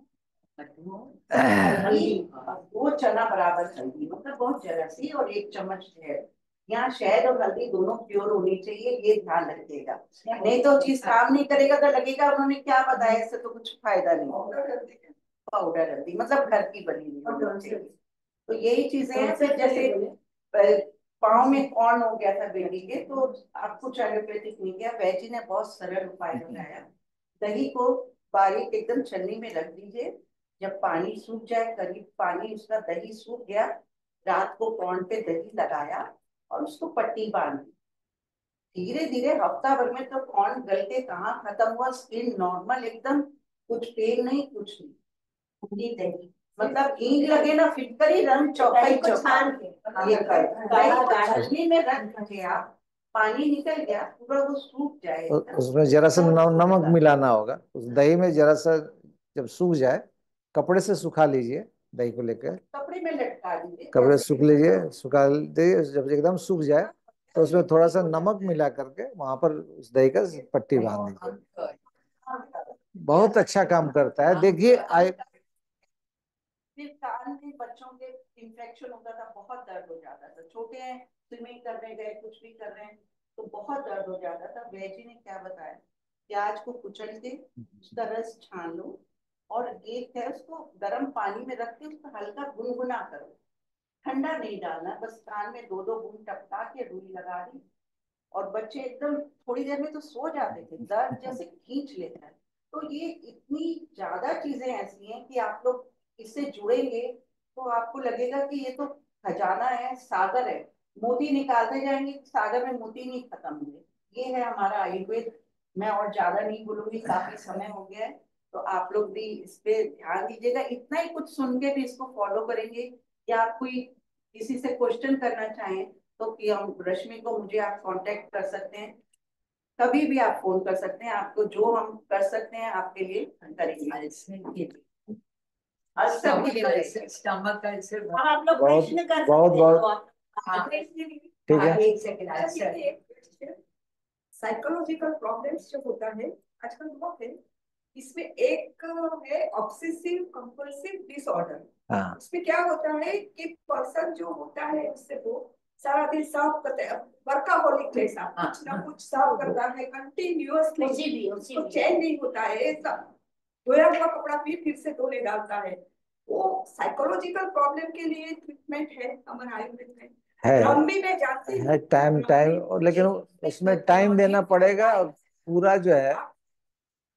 2 चना बराबर हल्दी, मतलब बहुत जरा सी, और 1 चम्मच शहद। यहाँ शहद और हल्दी दोनों प्योर होनी चाहिए, ये ध्यान रखिएगा। नहीं तो चीज काम नहीं करेगा तो लगेगा उन्होंने क्या बताया, इससे तो कुछ फायदा नहीं। पाउडर हल्दी मतलब घर की बनी हुई होनी चाहिए। तो यही चीजें हैं। फिर जैसे पाँव में कौन हो गया था बेटी के, तो आप कुछ एलोपैथिक नहीं किया, वैजी ने बहुत सरल उपाय बताया। दही को बारीक एकदम छन्नी में रख दीजिए, जब पानी सूख जाए, करीब पानी उसका दही सूख गया, रात को कौन पे दही लगाया और उसको पट्टी बांध दी। धीरे धीरे हफ्ता भर में तो कौन गल के कहाँ खत्म हुआ, स्किन नॉर्मल एकदम, कुछ पेन नहीं कुछ नहीं। पूरी दही मतलब ईंट लगे ना फिटकरी, रंग चौकाई छान के ये छलनी में रख के आप, पानी निकल गया पूरा, वो सूख जाए। उसमें जरा सा नमक मिलाना होगा उस दही में, जरा सा जब सूख जाए कपड़े से सुखा लीजिए दही को लेकर, कपड़े में लटका दीजिए, कपड़े सूख लीजिए, सुखा दीजिए, जब एकदम सूख जाए तो उसमें थोड़ा सा नमक मिला करके वहां पर उस दही का पट्टी बांध दीजिए। बहुत अच्छा काम करता है। देखिए फिर कान में बच्चों के इन्फेक्शन होता था, बहुत दर्द हो जाता था, छोटे हैं स्विमिंग करने गए कुछ भी कर रहे हैं तो बहुत दर्द हो जाता था। वैजी ने क्या बताया, प्याज को कुचल के उसका रस छान लो, और एक है उसको गर्म पानी में रख के उसको हल्का गुनगुना करो, ठंडा नहीं डालना, बस कान में 2-2 बूंद टपका के रुई लगा दी, और बच्चे एकदम थोड़ी देर में तो सो जाते थे, दर्द जैसे खींच लेता है। तो ये इतनी ज्यादा चीजें ऐसी हैं कि आप लोग इससे जुड़ेंगे तो आपको लगेगा कि ये तो खजाना है, सागर है, मोती निकालते जाएंगे, सागर में मोती नहीं खत्म हुए। ये है हमारा आयुर्वेद। मैं और ज्यादा नहीं बोलूंगी, काफी समय हो गया है, तो आप लोग भी इस पे ध्यान दीजिएगा। इतना ही कुछ सुन के भी इसको फॉलो करेंगे, या आप कोई किसी से क्वेश्चन करना चाहें तो कि हम रश्मि को, मुझे आप कांटेक्ट कर सकते हैं, कभी भी आप फोन कर सकते हैं, आपको जो हम कर सकते हैं आपके लिए करेंगे। स्टमक का आप लोग बहुत प्रश्न कर बहुत सकते हैं। बहुत हाँ, ठीक है। एक सेकंड। साइकोलॉजिकल प्रॉब्लम्स जो होता है आजकल बहुत है, इसमें एक है ऑब्सेसिव कंपल्सिव डिसऑर्डर। हाँ उसमें क्या होता है कि पर्सन जो होता है उससे वो सारा दिन साफ करते हैं, वर्काहोलिक जैसा कुछ ना कुछ साफ करता है कंटिन्यूअसली, उसको चैन नहीं होता है, धोया हुआ कपड़ा फिर से धोने डालता है। वो साइकोलॉजिकल प्रॉब्लम के लिए ट्रीटमेंट है हमारे आयुर्वेद में। है लंबी में जानती है टाइम टाइम, और लेकिन उसमें टाइम देना पड़ेगा, और पूरा जो है आप,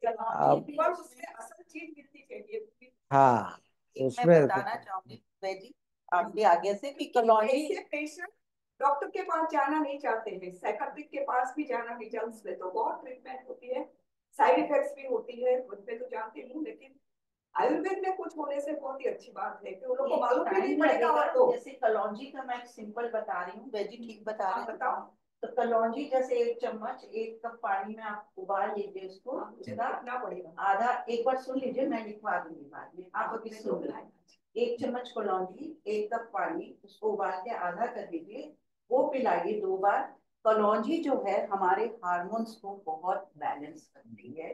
उसमें असल चीज मिलनी चाहिए। हाँ मैं उसमें बताना चाहूंगी जी आपके आगे से कि कॉलोनी पेशेंट डॉक्टर के पास जाना नहीं चाहते हैं, साइकेट्रिक के पास भी जाना नहीं चाहते, उसमें तो बहुत ट्रीटमेंट होती है, साइड इफेक्ट्स भी होती है, उसमें तो जानती हूँ, लेकिन आयुर्वेद में कुछ होने से बहुत ही अच्छी बात है कि उन लोगों को मालूम भी नहीं पड़ेगा। और तो जैसे कलौंजी का मैं सिंपल बता रही हूँ, वेजी ठीक बता रहे हैं। बताओ। तो कलौंजी जैसे 1 चम्मच 1 कप पानी में आप उबाल लीजिए उसको, उसका कितना पड़ेगा? आधा, एक बार सुन लीजिए, मैं लिखवा दूंगी बाद में, आप अभी सुन लीजिए। 1 चम्मच कलौंजी 1 कप पानी, उसको उबाल के आधा कर दीजिए, वो पिलाइए 2 बार। कलौंजी जो है हमारे हार्मोन्स को बहुत बैलेंस करती है।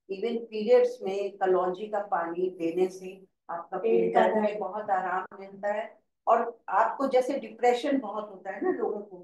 इवन पीरियड्स में कलौंजी का पानी देने से आपका पेट दर्द में बहुत आराम मिलता है। और आपको जैसे डिप्रेशन बहुत होता है ना लोगों को,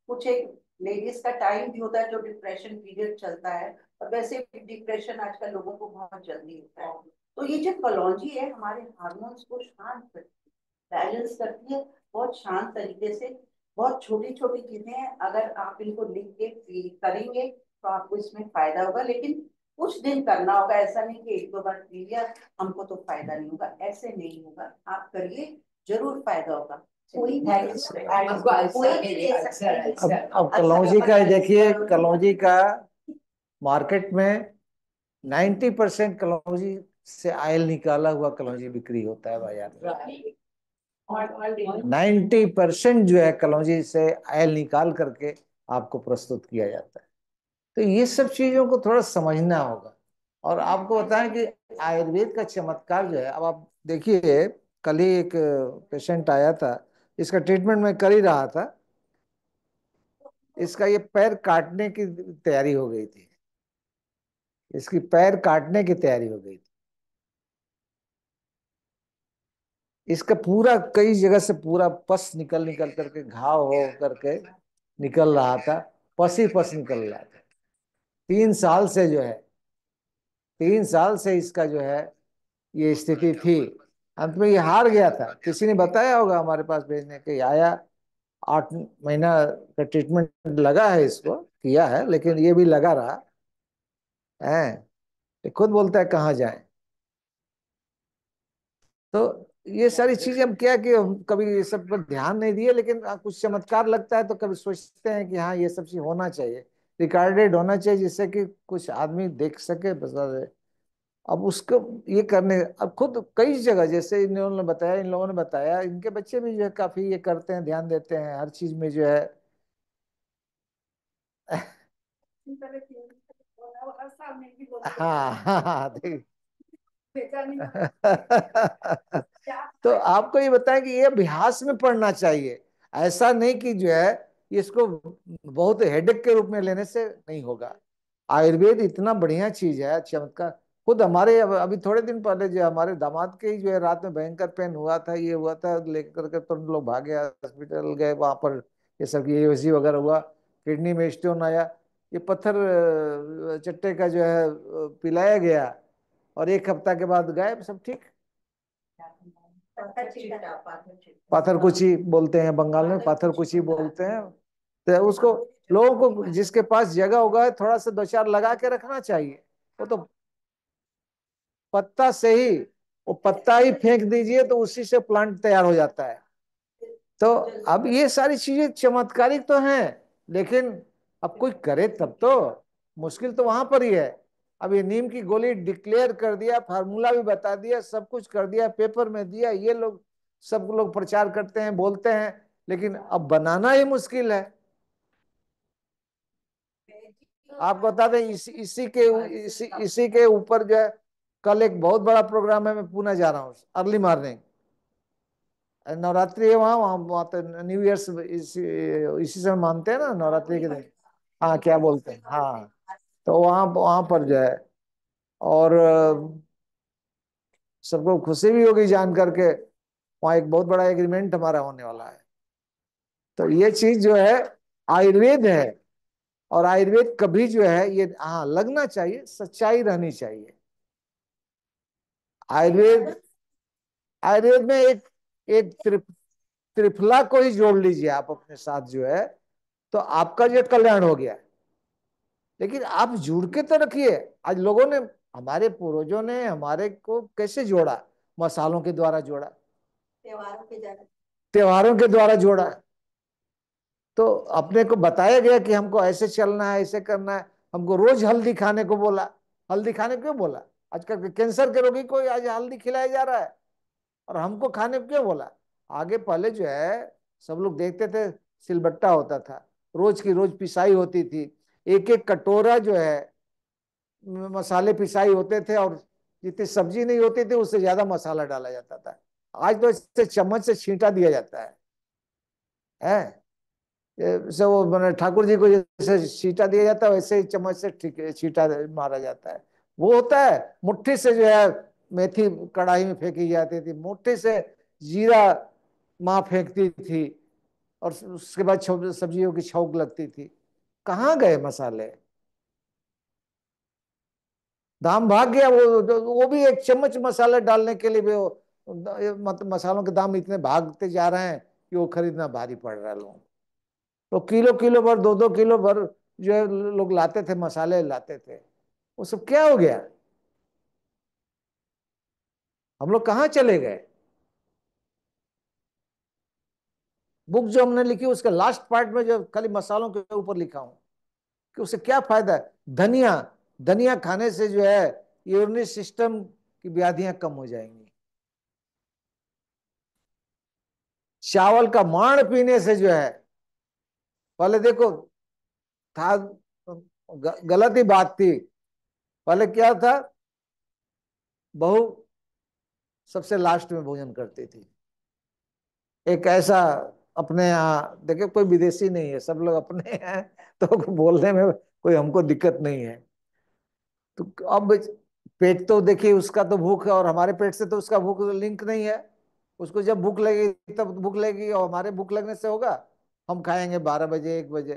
कुछ एक लेडीज का टाइम भी होता है जो डिप्रेशन पीरियड चलता है, और वैसे भी डिप्रेशन आजकल लोगों को बहुत जल्दी होता है। तो ये जो कलौंजी है हमारे हार्मोन्स को शांत करती है, बैलेंस करती है, बहुत शांत तरीके से। बहुत छोटी छोटी चीजें हैं, अगर आप इनको लिख के करेंगे तो आपको इसमें फायदा होगा, लेकिन कुछ दिन करना होगा, ऐसा नहीं कि 1-2 बार पी लिया हमको तो फायदा नहीं होगा, ऐसे नहीं होगा, आप करिए जरूर फायदा होगा। कोई अब कलौंजी का देखिए, कलौंजी का मार्केट में 90% कलौंजी से आयल निकाला हुआ कलौंजी बिक्री होता है बाजार में। 90% जो है कलौंजी से आयल निकाल करके आपको प्रस्तुत किया जाता है। तो ये सब चीजों को थोड़ा समझना होगा। और आपको बताएं कि आयुर्वेद का चमत्कार जो है, अब आप देखिए, कल ही एक पेशेंट आया था, इसका ट्रीटमेंट मैं कर ही रहा था, इसका ये पैर काटने की तैयारी हो गई थी, इसकी पैर काटने की तैयारी हो गई थी। इसका पूरा कई जगह से पूरा पस निकल निकल करके घाव हो करके निकल रहा था, पस ही पस निकल रहा था। 3 साल से जो है, 3 साल से इसका जो है ये स्थिति थी। अंत में ये हार गया था, किसी ने बताया होगा हमारे पास भेजने के, आया 8 महीना का ट्रीटमेंट लगा है, इसको किया है, लेकिन ये भी लगा रहा है। ये खुद बोलता है कहाँ जाए। तो ये सारी चीजें हम क्या कि हम कभी ये सब पर ध्यान नहीं दिए, लेकिन कुछ चमत्कार लगता है तो कभी सोचते हैं कि हाँ ये सब चीज होना चाहिए, रिकॉर्डेड होना चाहिए, जिससे कि कुछ आदमी देख सके, बता दे। अब उसको ये करने, अब खुद कई जगह जैसे इन लोगों ने बताया, इन लोगों ने बताया, इनके बच्चे भी जो है काफी ये करते हैं, ध्यान देते हैं हर चीज में जो है। हाँ हाँ हाँ, देख। तो आपको ये बताएं कि ये अभ्यास में पढ़ना चाहिए, ऐसा नहीं कि जो है इसको बहुत हेडेक के रूप में लेने से नहीं होगा। आयुर्वेद इतना बढ़िया चीज है, चमत्कार। खुद हमारे अभी थोड़े दिन पहले जो हमारे दामाद के ही जो है रात में भयंकर पेन हुआ था, ये हुआ था, लेकर के तुरंत लोग भागे, हॉस्पिटल गए, वहां पर ये सब ये वगैरह हुआ, किडनी में स्टोन आया, ये पत्थर चट्टे का जो है पिलाया गया, और 1 हफ्ता के बाद गायब, सब ठीक। पाथरकुची बोलते हैं बंगाल में, पाथरकुची बोलते हैं। तो उसको लोगों को जिसके पास जगह होगा थोड़ा सा 2-4 लगा के रखना चाहिए। वो तो पत्ता से ही, वो पत्ता ही फेंक दीजिए तो उसी से प्लांट तैयार हो जाता है। तो अब ये सारी चीजें चमत्कारिक तो हैं, लेकिन अब कोई करे तब तो, मुश्किल तो वहां पर ही है। अब ये नीम की गोली डिक्लेयर कर दिया, फार्मूला भी बता दिया, सब कुछ कर दिया, पेपर में दिया, ये लोग सब लोग प्रचार करते हैं, बोलते हैं, लेकिन अब बनाना ही मुश्किल है। आपको बता दें, इसी के ऊपर जो है कल एक बहुत बड़ा प्रोग्राम है, मैं पुणे जा रहा हूँ अर्ली मॉर्निंग, नवरात्रि है वहाँ, वहाँ तो न्यू ईयर्स इसी से मानते हैं ना, नवरात्रि के दिन। हाँ क्या बोलते हैं, हाँ। तो वहाँ वहाँ पर जो है, और सबको खुशी भी होगी जान करके, वहाँ एक बहुत बड़ा एग्रीमेंट हमारा होने वाला है। तो ये चीज जो है आयुर्वेद है, और आयुर्वेद कभी जो है ये, हाँ लगना चाहिए, सच्चाई रहनी चाहिए। आयुर्वेद, आयुर्वेद में एक एक त्रिफला को ही जोड़ लीजिए आप अपने साथ जो है, तो आपका जो कल्याण हो गया। लेकिन आप जुड़ के तो रखिए। आज लोगों ने, हमारे पूर्वजों ने हमारे को कैसे जोड़ा? मसालों के द्वारा जोड़ा, त्योहारों के जगह त्योहारों के द्वारा जोड़ा। तो अपने को बताया गया कि हमको ऐसे चलना है, ऐसे करना है। हमको रोज हल्दी खाने को बोला। हल्दी खाने क्यों बोला? आजकल के कैंसर के रोगी को आज हल्दी खिलाया जा रहा है, और हमको खाने को क्यों बोला? आगे पहले जो है सब लोग देखते थे, सिलबट्टा होता था, रोज की रोज पिसाई होती थी, एक एक कटोरा जो है मसाले पिसाई होते थे, और जितनी सब्जी नहीं होती थी उससे ज्यादा मसाला डाला जाता था। आज तो इससे चम्मच से छींटा दिया जाता है। जैसे वो मैंने ठाकुर जी को जैसे छींटा दिया जाता है, वैसे ही चम्मच से छींटा मारा जाता है। वो होता है मुट्ठी से जो है मेथी कढ़ाई में फेंकी जाती थी, मुट्ठी से जीरा माँ फेंकती थी, और उसके बाद सब्जियों की छौंक लगती थी। कहाँ गए मसाले? दाम भाग गया। वो भी एक चम्मच मसाले डालने के लिए भी मसालों के दाम इतने भागते जा रहे हैं कि वो खरीदना भारी पड़ रहा है लोगों को। तो किलो किलो भर, 2-2 किलो भर जो है लोग लाते थे, मसाले लाते थे। वो सब क्या हो गया? हम लोग कहाँ चले गए? बुक जो हमने लिखी उसके लास्ट पार्ट में जो खाली मसालों के ऊपर लिखा हूं कि उससे क्या फायदा है। धनिया, धनिया खाने से जो है यूरिनरी सिस्टम की व्याधियां कम हो जाएंगी। चावल का माड़ पीने से जो है, पहले देखो था, गलत ही बात थी। पहले क्या था, बहू सबसे लास्ट में भोजन करती थी। एक ऐसा, अपने यहाँ देखिए कोई विदेशी नहीं है, सब लोग अपने हैं, तो बोलने में कोई हमको दिक्कत नहीं है। तो अब पेट तो देखिए उसका तो भूख है, और हमारे पेट से तो उसका भूख लिंक नहीं है। उसको जब भूख लगेगी तब भूख लगेगी, और हमारे भूख लगने से होगा? हम खाएंगे 12 बजे 1 बजे,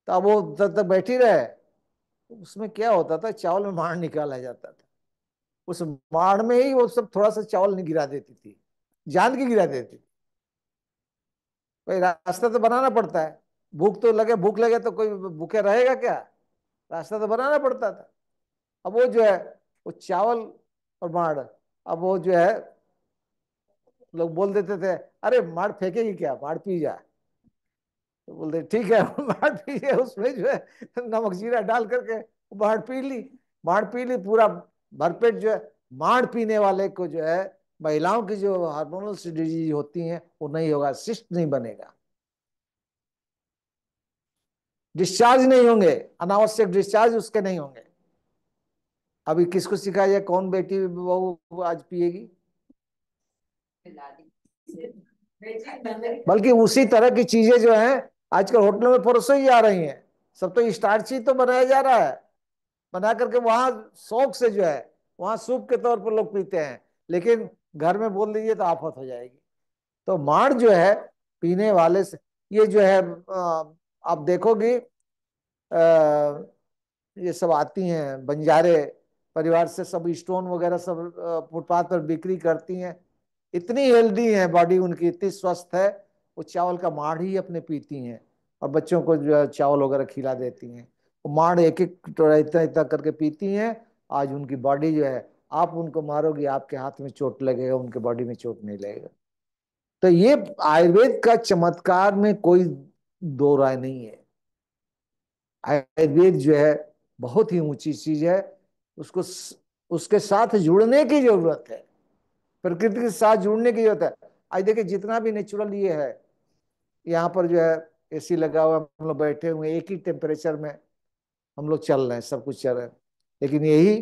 तो अब वो तब तक बैठी रहे। उसमें क्या होता था, चावल में माड़ निकाला जाता था, उस माड़ में ही वो सब थोड़ा सा चावल नहीं गिरा देती थी, जान की गिरा देती थी। भाई रास्ता तो बनाना पड़ता है, भूख लगे तो कोई भूखे रहेगा क्या? रास्ता तो बनाना पड़ता था। अब वो जो है, वो चावल और माड़, अब वो जो है लोग बोल देते थे, अरे माड़ फेंकेगी क्या, माड़ पी जा। तो बोलते ठीक है, माड़ पी, उसमें जो है नमक जीरा डाल करके माड़ पी ली। माड़ पी ली पूरा भरपेट जो है। माड़ पीने वाले को जो है, महिलाओं की जो हार्मोनल डिजीज होती हैं वो नहीं होगा, सिस्ट नहीं बनेगा, डिस्चार्ज नहीं होंगे, अनावश्यक डिस्चार्ज उसके नहीं होंगे। अभी किसको सिखाया जाए, कौन बेटी वो आज पिएगी? बल्कि उसी तरह की चीजें जो हैं आजकल होटलों में परोसी जा रही हैं। सब तो स्टार्च ही तो बनाया जा रहा है, बना करके वहां शौक से जो है वहां सूप के तौर पर लोग पीते हैं, लेकिन घर में बोल दीजिए तो आफत हो जाएगी। तो माड़ जो है पीने वाले से, ये जो है आप देखोगे ये सब आती हैं बंजारे परिवार से, सब स्टोन वगैरह सब फुटपाथ पर बिक्री करती हैं। इतनी हेल्दी है बॉडी उनकी, इतनी स्वस्थ है, वो चावल का माड़ ही अपने पीती हैं, और बच्चों को जो है चावल वगैरह खिला देती हैं। वो माड़ एक एक कटोरा इतना इतना करके पीती हैं। आज उनकी बॉडी जो है, आप उनको मारोगे आपके हाथ में चोट लगेगा, उनके बॉडी में चोट नहीं लगेगा। तो ये आयुर्वेद का चमत्कार में कोई दो राय नहीं है। आयुर्वेद जो है बहुत ही ऊंची चीज है। उसको उसके साथ जुड़ने की जरूरत है, प्रकृति के साथ जुड़ने की जरूरत है। आज देखिए जितना भी नेचुरल ये है, यहाँ पर जो है एसी लगा हुआ, हम लोग बैठे हुए एक ही टेम्परेचर में हम लोग चल रहे हैं, सब कुछ चल रहा है। लेकिन यही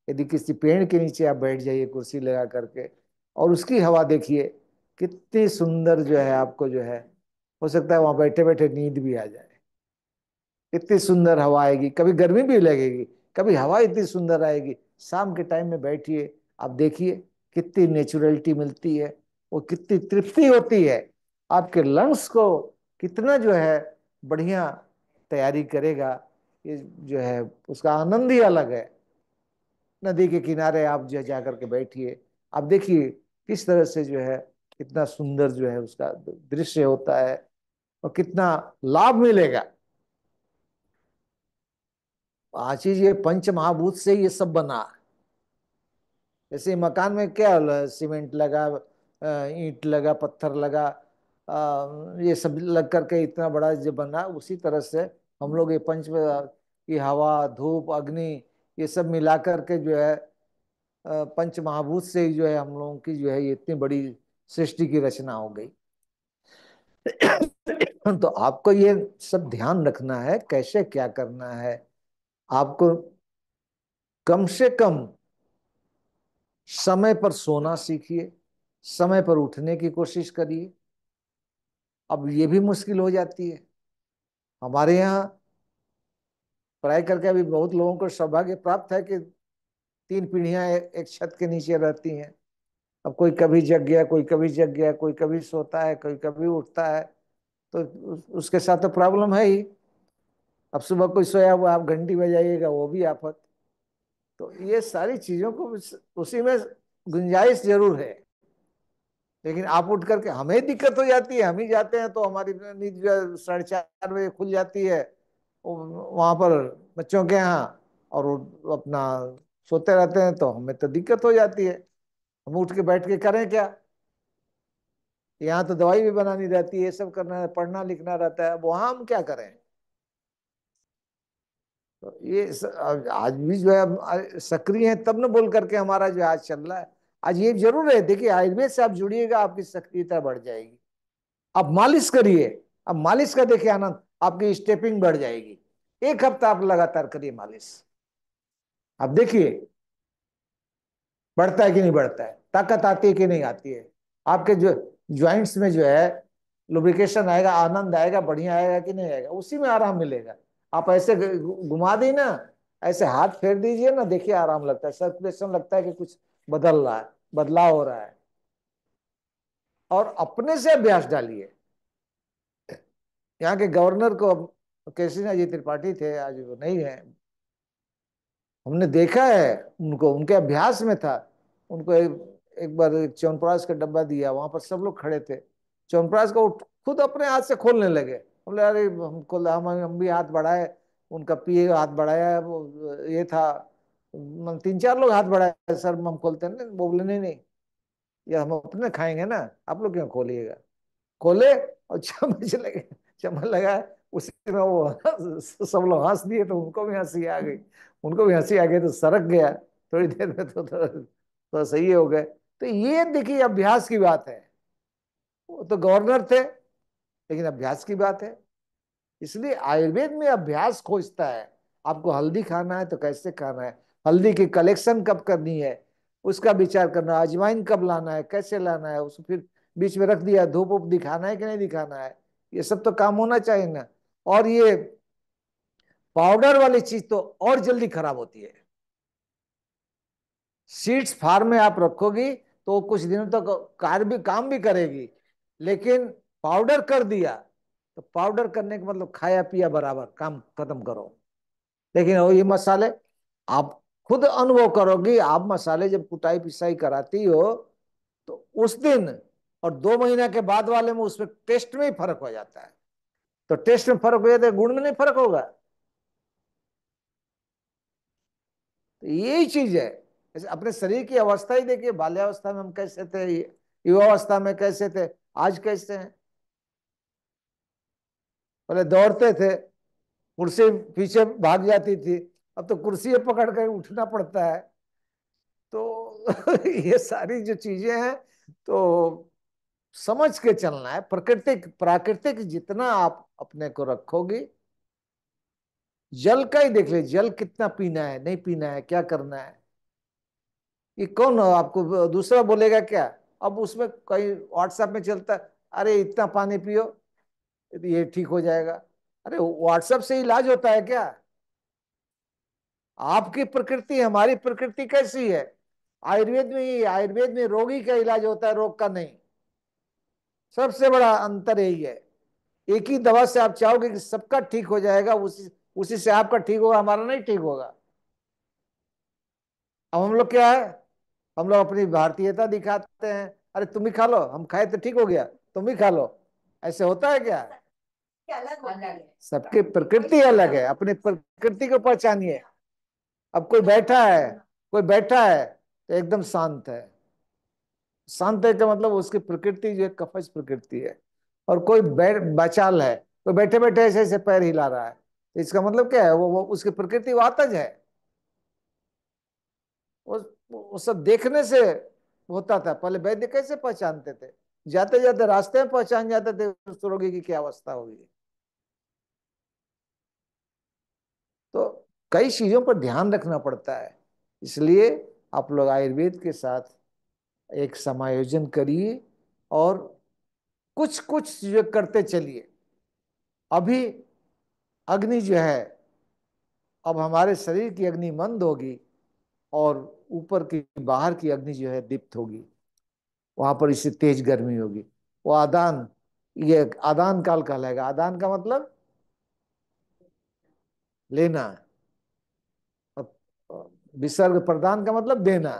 यदि किसी पेड़ के नीचे आप बैठ जाइए कुर्सी लगा करके, और उसकी हवा देखिए, कितनी सुंदर जो है, आपको जो है हो सकता है वहां बैठे बैठे नींद भी आ जाए। इतनी सुंदर हवा आएगी, कभी गर्मी भी लगेगी, कभी हवा इतनी सुंदर आएगी। शाम के टाइम में बैठिए, आप देखिए कितनी नेचुरलिटी मिलती है, वो कितनी तृप्ति होती है। आपके लंग्स को कितना जो है बढ़िया तैयारी करेगा, ये जो है उसका आनंद ही अलग है। नदी के किनारे आप जो जा करके बैठिए, आप देखिए किस तरह से जो है कितना सुंदर जो है उसका दृश्य होता है और कितना लाभ मिलेगा। आशीष ये पंच महाभूत से ये सब बना। जैसे मकान में क्या सीमेंट लगा, ईंट लगा, पत्थर लगा, ये सब लग करके इतना बड़ा जो बना, उसी तरह से हम लोग ये पंच, ये हवा, धूप, अग्नि, ये सब मिला करके जो है पंच महाभूत से ही जो है हम लोगों की जो है ये इतनी बड़ी सृष्टि की रचना हो गई। तो आपको ये सब ध्यान रखना है कैसे क्या करना है। आपको कम से कम समय पर सोना सीखिए, समय पर उठने की कोशिश करिए। अब ये भी मुश्किल हो जाती है। हमारे यहाँ पढ़ाई करके अभी बहुत लोगों को सौभाग्य प्राप्त है कि 3 पीढ़ियां एक छत के नीचे रहती हैं। अब कोई कभी जग गया, कोई कभी जग गया, कोई कभी सोता है, कोई कभी उठता है, तो उसके साथ तो प्रॉब्लम है ही। अब सुबह कोई सोया हुआ, आप घंटी बजाइएगा, वो भी आफत। तो ये सारी चीजों को उसी में गुंजाइश जरूर है, लेकिन आप उठ करके हमें दिक्कत हो जाती है। हम ही जाते हैं तो हमारी नींद जो है 4:30 बजे खुल जाती है वहां पर बच्चों के यहाँ, और वो अपना सोते रहते हैं, तो हमें तो दिक्कत हो जाती है। हम उठ के बैठ के करें क्या? यहाँ तो दवाई भी बनानी रहती है, ये सब करना है, पढ़ना लिखना रहता है, वहां हम क्या करें? तो ये आज भी जो है हम सक्रिय है, तब न बोल करके हमारा जो आज चल रहा है। आज ये जरूर है, देखिए आयुर्वेद से आप जुड़िएगा, आपकी सक्रियता बढ़ जाएगी। आप मालिश करिए, अब मालिश का देखिए आनंद, आपकी स्टेपिंग बढ़ जाएगी। 1 हफ्ता आप लगातार करिए मालिश, आप देखिए बढ़ता है कि नहीं बढ़ता है, ताकत आती है कि नहीं आती है, आपके जो ज्वाइंट्स में जो है लुब्रिकेशन आएगा, आनंद आएगा, बढ़िया आएगा कि नहीं आएगा, उसी में आराम मिलेगा। आप ऐसे घुमा दी ना, ऐसे हाथ फेर दीजिए ना, देखिए आराम लगता है, सर्कुलेशन लगता है कि कुछ बदल रहा है, बदलाव हो रहा है। और अपने से अभ्यास डालिए। यहाँ के गवर्नर को, केसरीनाथ जी त्रिपाठी थे, आज वो नहीं है, हमने देखा है उनको, उनके अभ्यास में था। उनको एक बार एक च्यवनप्राश का डब्बा दिया, वहां पर सब लोग खड़े थे, च्यवनप्राश को खुद अपने हाथ से खोलने लगे। बोले अरे हमको, हम भी हाथ बढ़ाए, उनका पिए हाथ बढ़ाया, वो ये था, 3-4 लोग हाथ बढ़ाए, सर हम खोलते हैं। वो बोले नहीं नहीं, ये हम अपने खाएंगे ना, आप लोग क्यों खोलिएगा? खोले और चम्मच लगे, चम्मच लगाया, उसी में वो सब लोग हंस दिए, तो उनको भी हंसी आ गई, उनको भी हंसी आ गई, तो सरक गया थोड़ी देर में, तो सही हो गए। तो ये देखिए अभ्यास की बात है। वो तो गवर्नर थे, लेकिन अभ्यास की बात है। इसलिए आयुर्वेद में अभ्यास खोजता है। आपको हल्दी खाना है तो कैसे खाना है, हल्दी की कलेक्शन कब करनी है, उसका विचार करना, अजवाइन कब लाना है, कैसे लाना है, उसको फिर बीच में रख दिया, धूप उप दिखाना है कि नहीं दिखाना है, ये सब तो काम होना चाहिए ना। और ये पाउडर वाली चीज तो और जल्दी खराब होती है। सीड्स फार्म में आप रखोगी तो कुछ दिनों तक कार्य भी, काम भी करेगी, लेकिन पाउडर कर दिया तो पाउडर करने का मतलब खाया पिया बराबर, काम खत्म करो। लेकिन वो ये मसाले आप खुद अनुभव करोगी, आप मसाले जब कुटाई पिसाई कराती हो तो उस दिन और 2 महीना के बाद वाले में उसमें टेस्ट में ही फर्क हो जाता है। तो टेस्ट में फर्क हो जाता है, गुण में नहीं फर्क होगा। तो यही चीज है। जैसे अपने शरीर की अवस्था ही देखिए, बाल्यावस्था में हम कैसे थे, युवावस्था में कैसे थे, आज कैसे हैं। पहले दौड़ते थे, कुर्सी पीछे भाग जाती थी, अब तो कुर्सी पकड़ कर उठना पड़ता है। तो ये सारी जो चीजें हैं, तो समझ के चलना है। प्राकृतिक प्राकृतिक जितना आप अपने को रखोगे, जल का ही देख लीजिए, जल कितना पीना है, नहीं पीना है, क्या करना है, ये कौन आपको दूसरा बोलेगा क्या? अब उसमें कहीं व्हाट्सएप में चलता है, अरे इतना पानी पियो ये ठीक हो जाएगा। अरे व्हाट्सएप से इलाज होता है क्या? आपकी प्रकृति, हमारी प्रकृति कैसी है? आयुर्वेद में ही, आयुर्वेद में रोगी का इलाज होता है, रोग का नहीं। सबसे बड़ा अंतर यही है। एक ही दवा से आप चाहोगे कि सबका ठीक हो जाएगा, उसी उसी से आपका ठीक होगा, हमारा नहीं ठीक होगा। अब हम लोग क्या है, हम लोग अपनी भारतीयता दिखाते हैं, अरे तुम ही खा लो, हम खाए तो ठीक हो गया, तुम ही खा लो, ऐसे होता है क्या? अलग होता है। सबकी प्रकृति अलग है, अपनी प्रकृति को पहचानिए। अब कोई बैठा है तो एकदम शांत है। शांत है का मतलब उसकी प्रकृति जो है कफज प्रकृति है। और कोई बचाल है, कोई बैठे बैठे ऐसे ऐसे पैर हिला रहा है, तो इसका मतलब क्या है? वो उसकी प्रकृति वातज है। वो सब देखने से होता था। पहले वैद्य कैसे पहचानते थे? जाते जाते रास्ते में पहचान जाते थे उस रोगी की क्या अवस्था होगी। तो कई चीजों पर ध्यान रखना पड़ता है। इसलिए आप लोग आयुर्वेद के साथ एक समायोजन करिए और कुछ कुछ जो करते चलिए। अभी अग्नि जो है, अब हमारे शरीर की अग्नि मंद होगी और ऊपर की बाहर की अग्नि जो है दीप्त होगी। वहां पर इससे तेज गर्मी होगी। वो आदान, ये आदान काल कहलाएगा। आदान का मतलब लेना, और विसर्ग प्रदान का मतलब देना।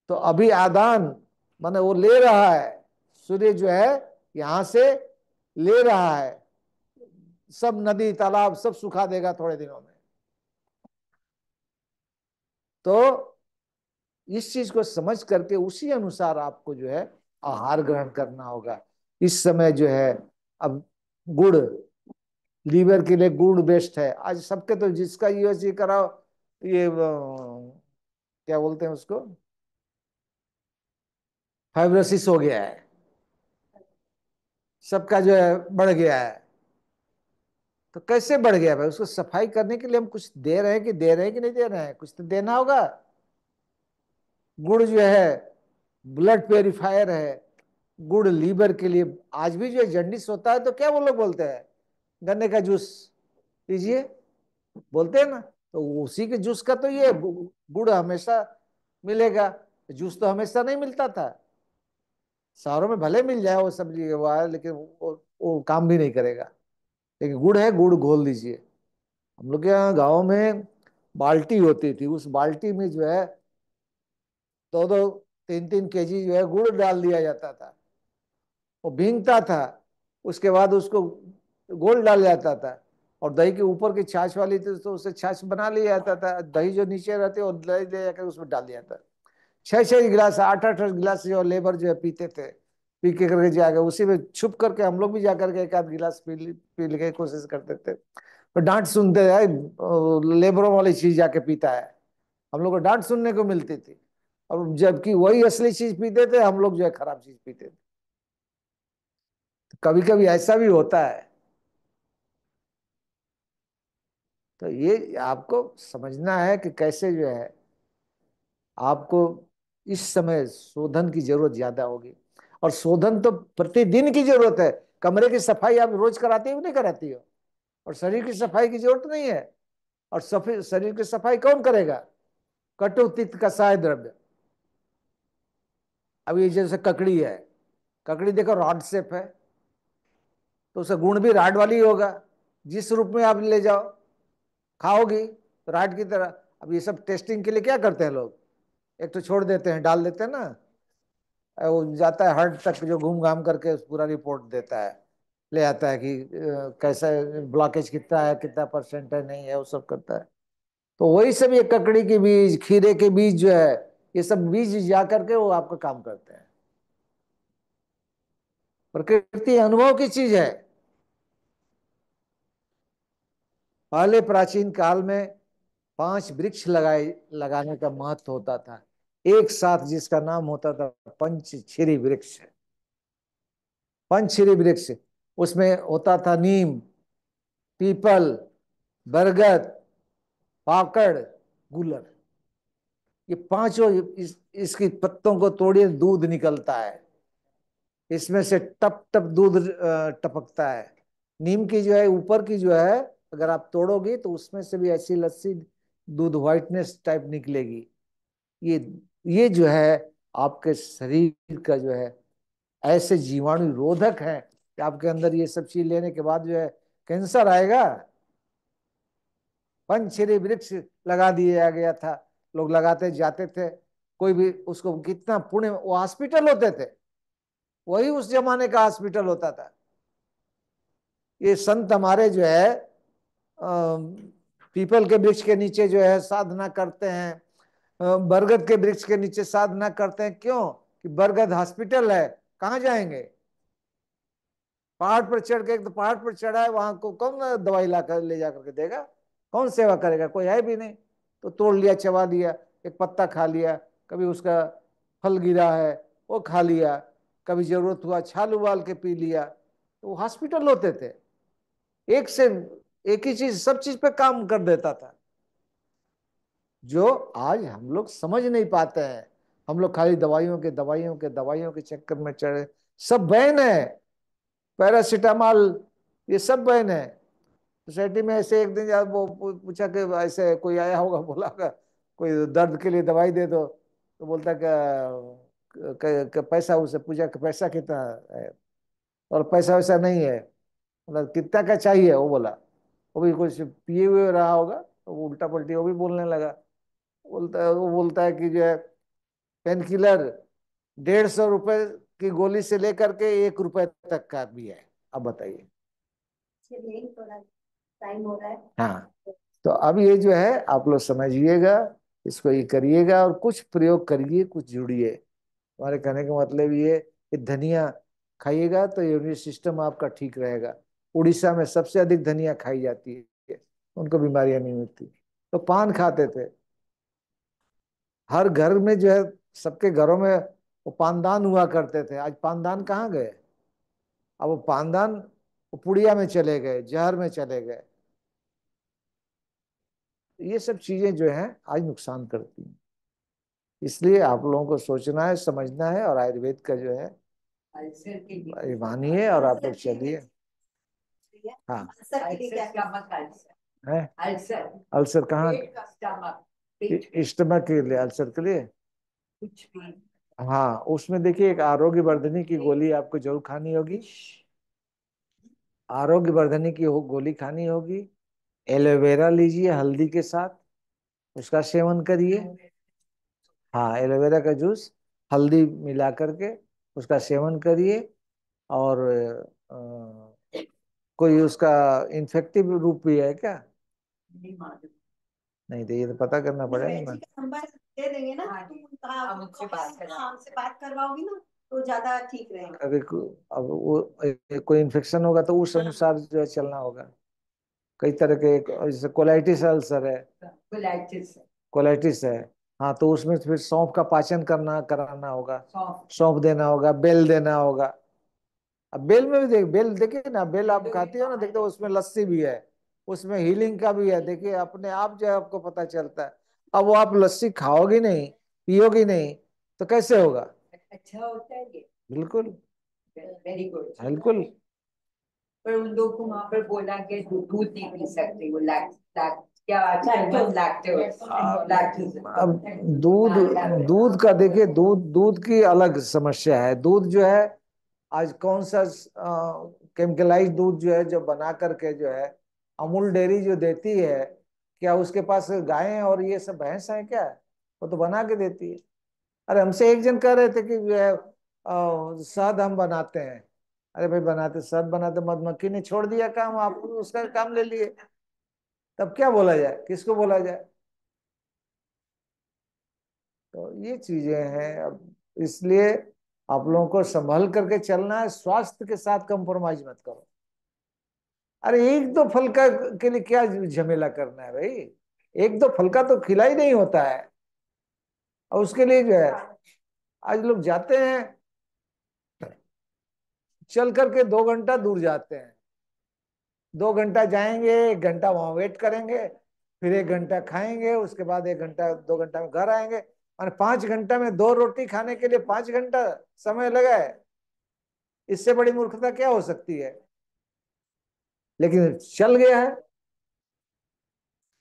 तो अभी आदान माने वो ले रहा है। सूर्य जो है यहां से ले रहा है, सब नदी तालाब सब सुखा देगा थोड़े दिनों में। तो इस चीज को समझ करके उसी अनुसार आपको जो है आहार ग्रहण करना होगा। इस समय जो है अब गुड़, लीवर के लिए गुड़ बेस्ट है। आज सबके तो जिसका यूएसजी कराओ, ये क्या बोलते हैं उसको, फाइब्रोसिस हो गया है, सबका जो है बढ़ गया है। तो कैसे बढ़ गया भाई? उसको सफाई करने के लिए हम कुछ दे रहे हैं कि नहीं दे रहे हैं? कुछ तो देना होगा। गुड़ जो है ब्लड प्योरीफायर है। गुड़ लीवर के लिए, आज भी जो जंडिस होता है तो क्या वो लोग बोलते हैं, गन्ने का जूस पीजिए, बोलते हैं ना। तो उसी के जूस का तो ये गुड़ हमेशा मिलेगा। जूस तो हमेशा नहीं मिलता था। शहरों में भले मिल जाए वो सब्जी वो है, लेकिन वो काम भी नहीं करेगा। लेकिन गुड़ है, गुड़ घोल दीजिए। हम लोग के यहाँ गाँव में बाल्टी होती थी, उस बाल्टी में जो है 2-2 3-3 केजी जो है गुड़ डाल दिया जाता था। वो भींगता था, उसके बाद उसको घोल डाल जाता था। और दही के ऊपर की छाछ वाली थी तो उससे छाछ बना लिया जाता था। दही जो नीचे रहते और दही ले जाकर उसमें डाल दिया जाता। 6-6 गिलास, 8-8 गिलास जो लेबर जो है पीते थे। पी के करके जाकर उसी में छुप करके हम लोग भी जाकर के एक आध गिलास पी के कोशिश करते थे। तो डांट सुनते हैं, लेबरों वाली चीज जाके पीता है। हम लोग को डांट सुनने को मिलती थी। और जबकि वही असली चीज पीते थे, हम लोग जो है खराब चीज पीते थे। कभी कभी ऐसा भी होता है। तो ये आपको समझना है कि कैसे जो है आपको इस समय शोधन की जरूरत ज्यादा होगी। और शोधन तो प्रतिदिन की जरूरत है। कमरे की सफाई आप रोज कराती हो नहीं कराती हो? और शरीर की सफाई की जरूरत नहीं है? और शरीर की सफाई कौन करेगा? कटु तिक्त कसाय द्रव्य। अब ये जैसे ककड़ी है, ककड़ी देखो रॉड शेप है, तो उसका गुण भी राड वाली ही होगा। जिस रूप में आप ले जाओ खाओगी राड की तरह। अब ये सब टेस्टिंग के लिए क्या करते हैं लोग, एक तो छोड़ देते हैं, डाल देते हैं ना, वो जाता है हर्ट तक जो घूम घाम करके पूरा रिपोर्ट देता है, ले आता है कि कैसा ब्लॉकेज कितना है, कितना परसेंट है, नहीं है, वो सब करता है। तो वही सब ये ककड़ी के बीज, खीरे के बीज जो है, ये सब बीज जा करके वो आपका काम करते हैं। प्रकृति अनुभव की चीज है। पहले प्राचीन काल में 5 वृक्ष लगाने का महत्व होता था, एक साथ, जिसका नाम होता था पंचछिरी वृक्ष। पंचछिरी वृक्ष, उसमें होता था नीम, पीपल, बरगद, पाकड़, गूलर। ये पांचों इसकी पत्तों को तोड़िए, दूध निकलता है इसमें से, टप टप दूध टपकता है। नीम की जो है ऊपर की जो है, अगर आप तोड़ोगे तो उसमें से भी ऐसी लस्सी, दूध व्हाइटनेस टाइप निकलेगी। ये ये जो है आपके शरीर का जो है ऐसे जीवाणु रोधक है कि आपके अंदर ये सब चीज लेने के बाद जो है कैंसर आएगा। पंचछिरी वृक्ष लगा दिया गया था, लोग लगाते जाते थे कोई भी उसको कितना पुण्य, वो हॉस्पिटल होते थे, वही उस जमाने का हॉस्पिटल होता था। ये संत हमारे जो है पीपल के वृक्ष के नीचे जो है साधना करते हैं, बरगद के वृक्ष के नीचे साधना करते हैं। क्यों? कि बरगद हॉस्पिटल है, कहाँ जाएंगे? पहाड़ पर चढ़ के, एक तो पहाड़ पर चढ़ा है, वहां को कौन दवाई ला कर ले जा करके देगा? कौन सेवा करेगा? कोई है भी नहीं। तो तोड़ लिया, चबा लिया, एक पत्ता खा लिया, कभी उसका फल गिरा है वो खा लिया, कभी जरूरत हुआ छाल उबाल के पी लिया। तो वो हॉस्पिटल होते थे, एक से एक ही चीज, सब चीज पे काम कर देता था, जो आज हम लोग समझ नहीं पाते हैं। हम लोग खाली दवाइयों के चक्कर में चढ़े। सब बैन है, पैरासीटामोल, ये सब बैन है। सोसाइटी में ऐसे एक दिन जब वो पूछा कि ऐसे कोई आया होगा, बोला होगा कोई दर्द के लिए दवाई दे दो, तो बोलता कि पैसा, उसे पूछा कि पैसा कितना है, और पैसा वैसा नहीं है, मतलब कितना का चाहिए, वो बोला। वो भी कुछ पिए हुए रहा होगा, तो वो उल्टा पलटी वो भी बोलने लगा। वो बोलता है कि जो है पेन किलर 150 रुपए की गोली से लेकर के 1 रुपए तक का भी है। अब बताइए। चलिए, थोड़ा टाइम हो रहा है। हाँ, तो अब ये जो है आप लोग समझिएगा, इसको ये करिएगा और कुछ प्रयोग करिए, कुछ जुड़िए। हमारे कहने का मतलब ये कि धनिया खाइएगा तो इम्यून सिस्टम आपका ठीक रहेगा। उड़ीसा में सबसे अधिक धनिया खाई जाती है, उनको बीमारियां नहीं होती। तो पान खाते थे, हर घर में जो है, सबके घरों में वो पानदान हुआ करते थे। आज पानदान कहाँ गए? अब वो पानदान वो पुड़िया में चले गए, जहर में चले गए। ये सब चीजें जो हैं आज नुकसान करती हैं। इसलिए आप लोगों को सोचना है, समझना है, और आयुर्वेद का जो है ये मानिए और आप लोग चलिए। हाँ, अल्सर के लिए क्या है अल्सर कहाँ? स्टमक के लिए, अल्सर के लिए। कुछ भी। हाँ, उसमें देखिए एक आरोग्य वर्धनी की गोली आपको जरूर खानी होगी। आरोग्य वर्धनी की गोली खानी होगी। एलोवेरा लीजिए हल्दी के साथ, उसका सेवन करिए। हाँ, एलोवेरा का जूस हल्दी मिला करके उसका सेवन करिए। और कोई उसका इन्फेक्टिव रूप भी है क्या? नहीं मालूम। नहीं, तो ये तो पता करना पड़ेगा ना। नंबर दे देंगे ना, हाँ, तुम हम उनसे बात करें। हमसे बात करवाओगी ना, तो ज्यादा ठीक रहेगा। अब वो कोई इन्फेक्शन होगा तो उस अनुसार जो है चलना होगा। कई तरह के, जैसे कोलाइटिस अल्सर है, कोलाइटिस है। कोलाइटिस है, हाँ, तो उसमें फिर सौंफ का पाचन करना कराना होगा, सौंफ। सौंफ देना होगा, बेल देना होगा। अब बेल में भी बेल देखिए ना, बेल आप खाती हो ना, देखते हो उसमें लस्सी भी है, उसमें हीलिंग का भी है। देखिए अपने आप जो है आपको पता चलता है। अब वो आप लस्सी खाओगी नहीं, पियोगी नहीं, तो कैसे होगा? अच्छा होता है ये। बिल्कुल, वेरी गुड। बिल्कुल। पर उन लोगों को वहां पर बोला कि दूध नहीं पी सकते, वो क्या अब दूध, दूध का देखिए, दूध की अलग समस्या है। दूध जो है आज कौन सा केमिकलाइज्ड दूध जो है, जो बना करके जो है अमूल डेयरी जो देती है, क्या उसके पास गायें और ये सब भैंस है क्या? वो तो बना के देती है। अरे हमसे एक जन कह रहे थे कि जो है शहद हम बनाते हैं। अरे भाई, बनाते शहद बनाते, मधुमक्खी ने छोड़ दिया काम, आप उसका काम ले लिए, तब क्या बोला जाए, किसको बोला जाए? तो ये चीजें हैं। अब इसलिए आप लोगों को संभल करके चलना है, स्वास्थ्य के साथ कंप्रोमाइज मत करो। अरे एक दो फल का के लिए क्या झमेला करना है भाई? एक दो फल का तो खिला ही नहीं होता है, और उसके लिए जो है आज लोग जाते हैं, चल करके 2 घंटा दूर जाते हैं, 2 घंटा जाएंगे, 1 घंटा वहां वेट करेंगे, फिर 1 घंटा खाएंगे, उसके बाद 1 घंटा 2 घंटा में घर आएंगे। और 5 घंटा में 2 रोटी खाने के लिए 5 घंटा समय लगा है। इससे बड़ी मूर्खता क्या हो सकती है? लेकिन चल गया है,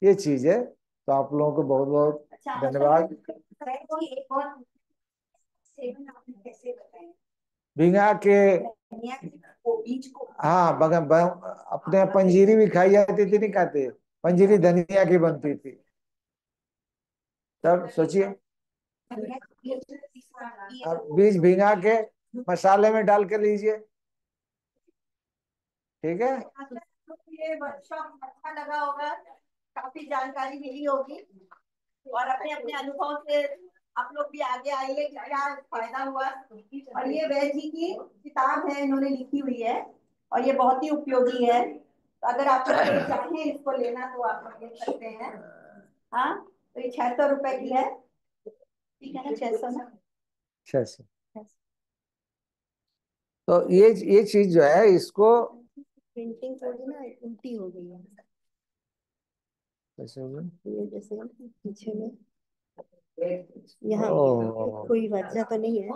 ये चीज है। तो आप लोगों को बहुत बहुत धन्यवाद। एक और सेवन आपने कैसे बताया? भिंगा के, धनिया को बीज को, हाँ, अपने यहाँ पंजीरी भी खाई जाती थी, नहीं खाते? पंजीरी धनिया की बनती थी। तब सोचिए, और बीज भिंगा के मसाले में डाल के लीजिए, ठीक है। ये वर्कशॉप अच्छा लगा होगा, काफी जानकारी मिली होगी, और अपने अपने अनुभव से आप लोग भी आगे आइए कि क्या फायदा हुआ। और ये वैद जी की किताब है, इन्होंने लिखी हुई है, और ये बहुत ही उपयोगी है। तो अगर आप लोग चाहें इसको लेना तो आप लोग ले सकते हैं। हाँ, तो ये 600 रुपए की है, ठीक है ना, 600 ना। 600। तो ये चीज जो है इसको प्रिंटिंग थोड़ी ना उल्टी हो गई है, ये जैसे पीछे में यहाँ कोई वजह तो नहीं है,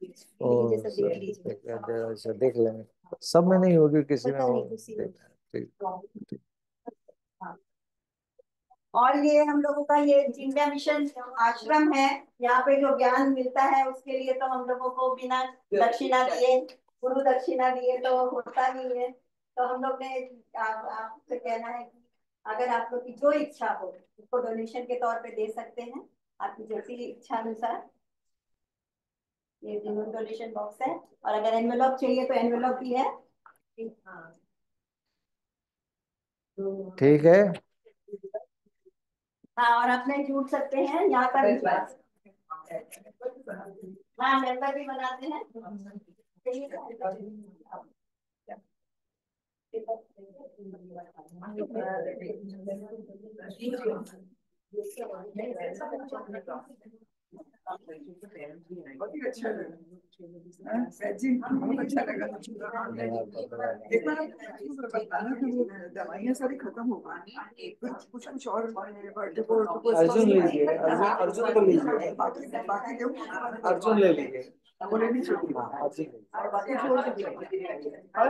लेकिन जैसा देख लीजिए, अच्छा देख लेंगे, सब में नहीं होगी, किसी में पता हो। नहीं किसी में। ठीक। और ये हम लोगों का ये जिंदा मिशन आश्रम है, यहाँ पे जो ज्ञान मिलता है उसके लिए तो हम लोगों को बिना दक्षिणा दिए, गुरु दक्षिणा दिए तो होता नहीं है। तो हम लोग ने आपसे कहना है कि अगर आप लोग की जो इच्छा हो उसको डोनेशन के तौर पे दे सकते हैं, आपकी जैसी इच्छा अनुसार। ये डोनेशन बॉक्स है, और अगर एनवेलप चाहिए तो एनवेलप भी है। ठीक है। हाँ, और अपने जुड़ सकते हैं यहाँ पर। हाँ, मेंबर भी बनाते हैं। अच्छा लगा, जी बहुत अच्छा लगा। एक बार आप बताना कि वो दवाइयाँ सारी खत्म हो गई, कुछ कुछ और अर्जुन लीजिए, अर्जुन को लीजिए, बाकी जो अर्जुन ले लीजिए। वो लेनी चाहिए, हाँ, अर्जुन बाकी छोड़ दीजिए। और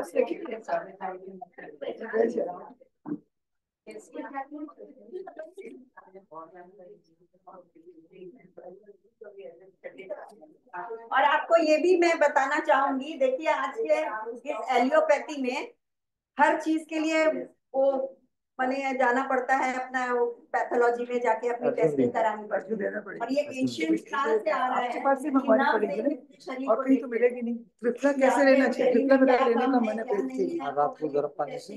और आपको ये भी मैं बताना चाहूंगी, देखिए आज के इस एलियोपैथी में हर चीज के लिए वो माने जाना पड़ता है, अपना पैथोलॉजी में जाके अपनी टेस्टिंग करानी पड़ती है, और ये एशियन काल से आ रहा है। आपके पास ही मंगवानी पड़ेगी ना, और कहीं तो मिलेगी नहीं। ट्रिप्ला कैसे लेना चाहिए? ट्रिप्ला मेरा लेने का मन है। अब आपको गर्म पानी से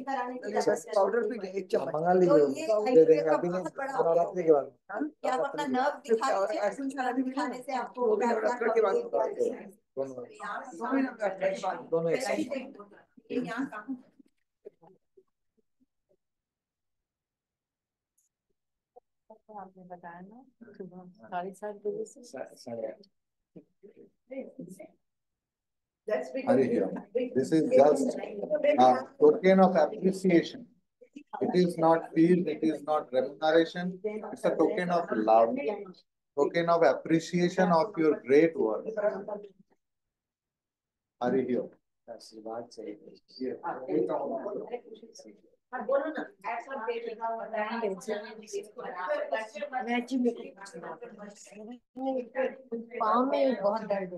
बस पाउडर भी एक चम्मच मंगा लीजिए, दे देंगे अभी नहीं, नवरात्रि के बाद। कि आप अपना नर्व दिखा दीजिए, दिखाने से आपको नवरात्र के बाद दोनों एक साथ। आपने बताया ना सुबह 7:30 से। This is just a token of appreciation. It is not fees, it is not remuneration. It's a token of love, token of appreciation of your great work. Hari Om. आशीर्वाद चाहिए। बोलो ना, ऐसा पाँव में बहुत दर्द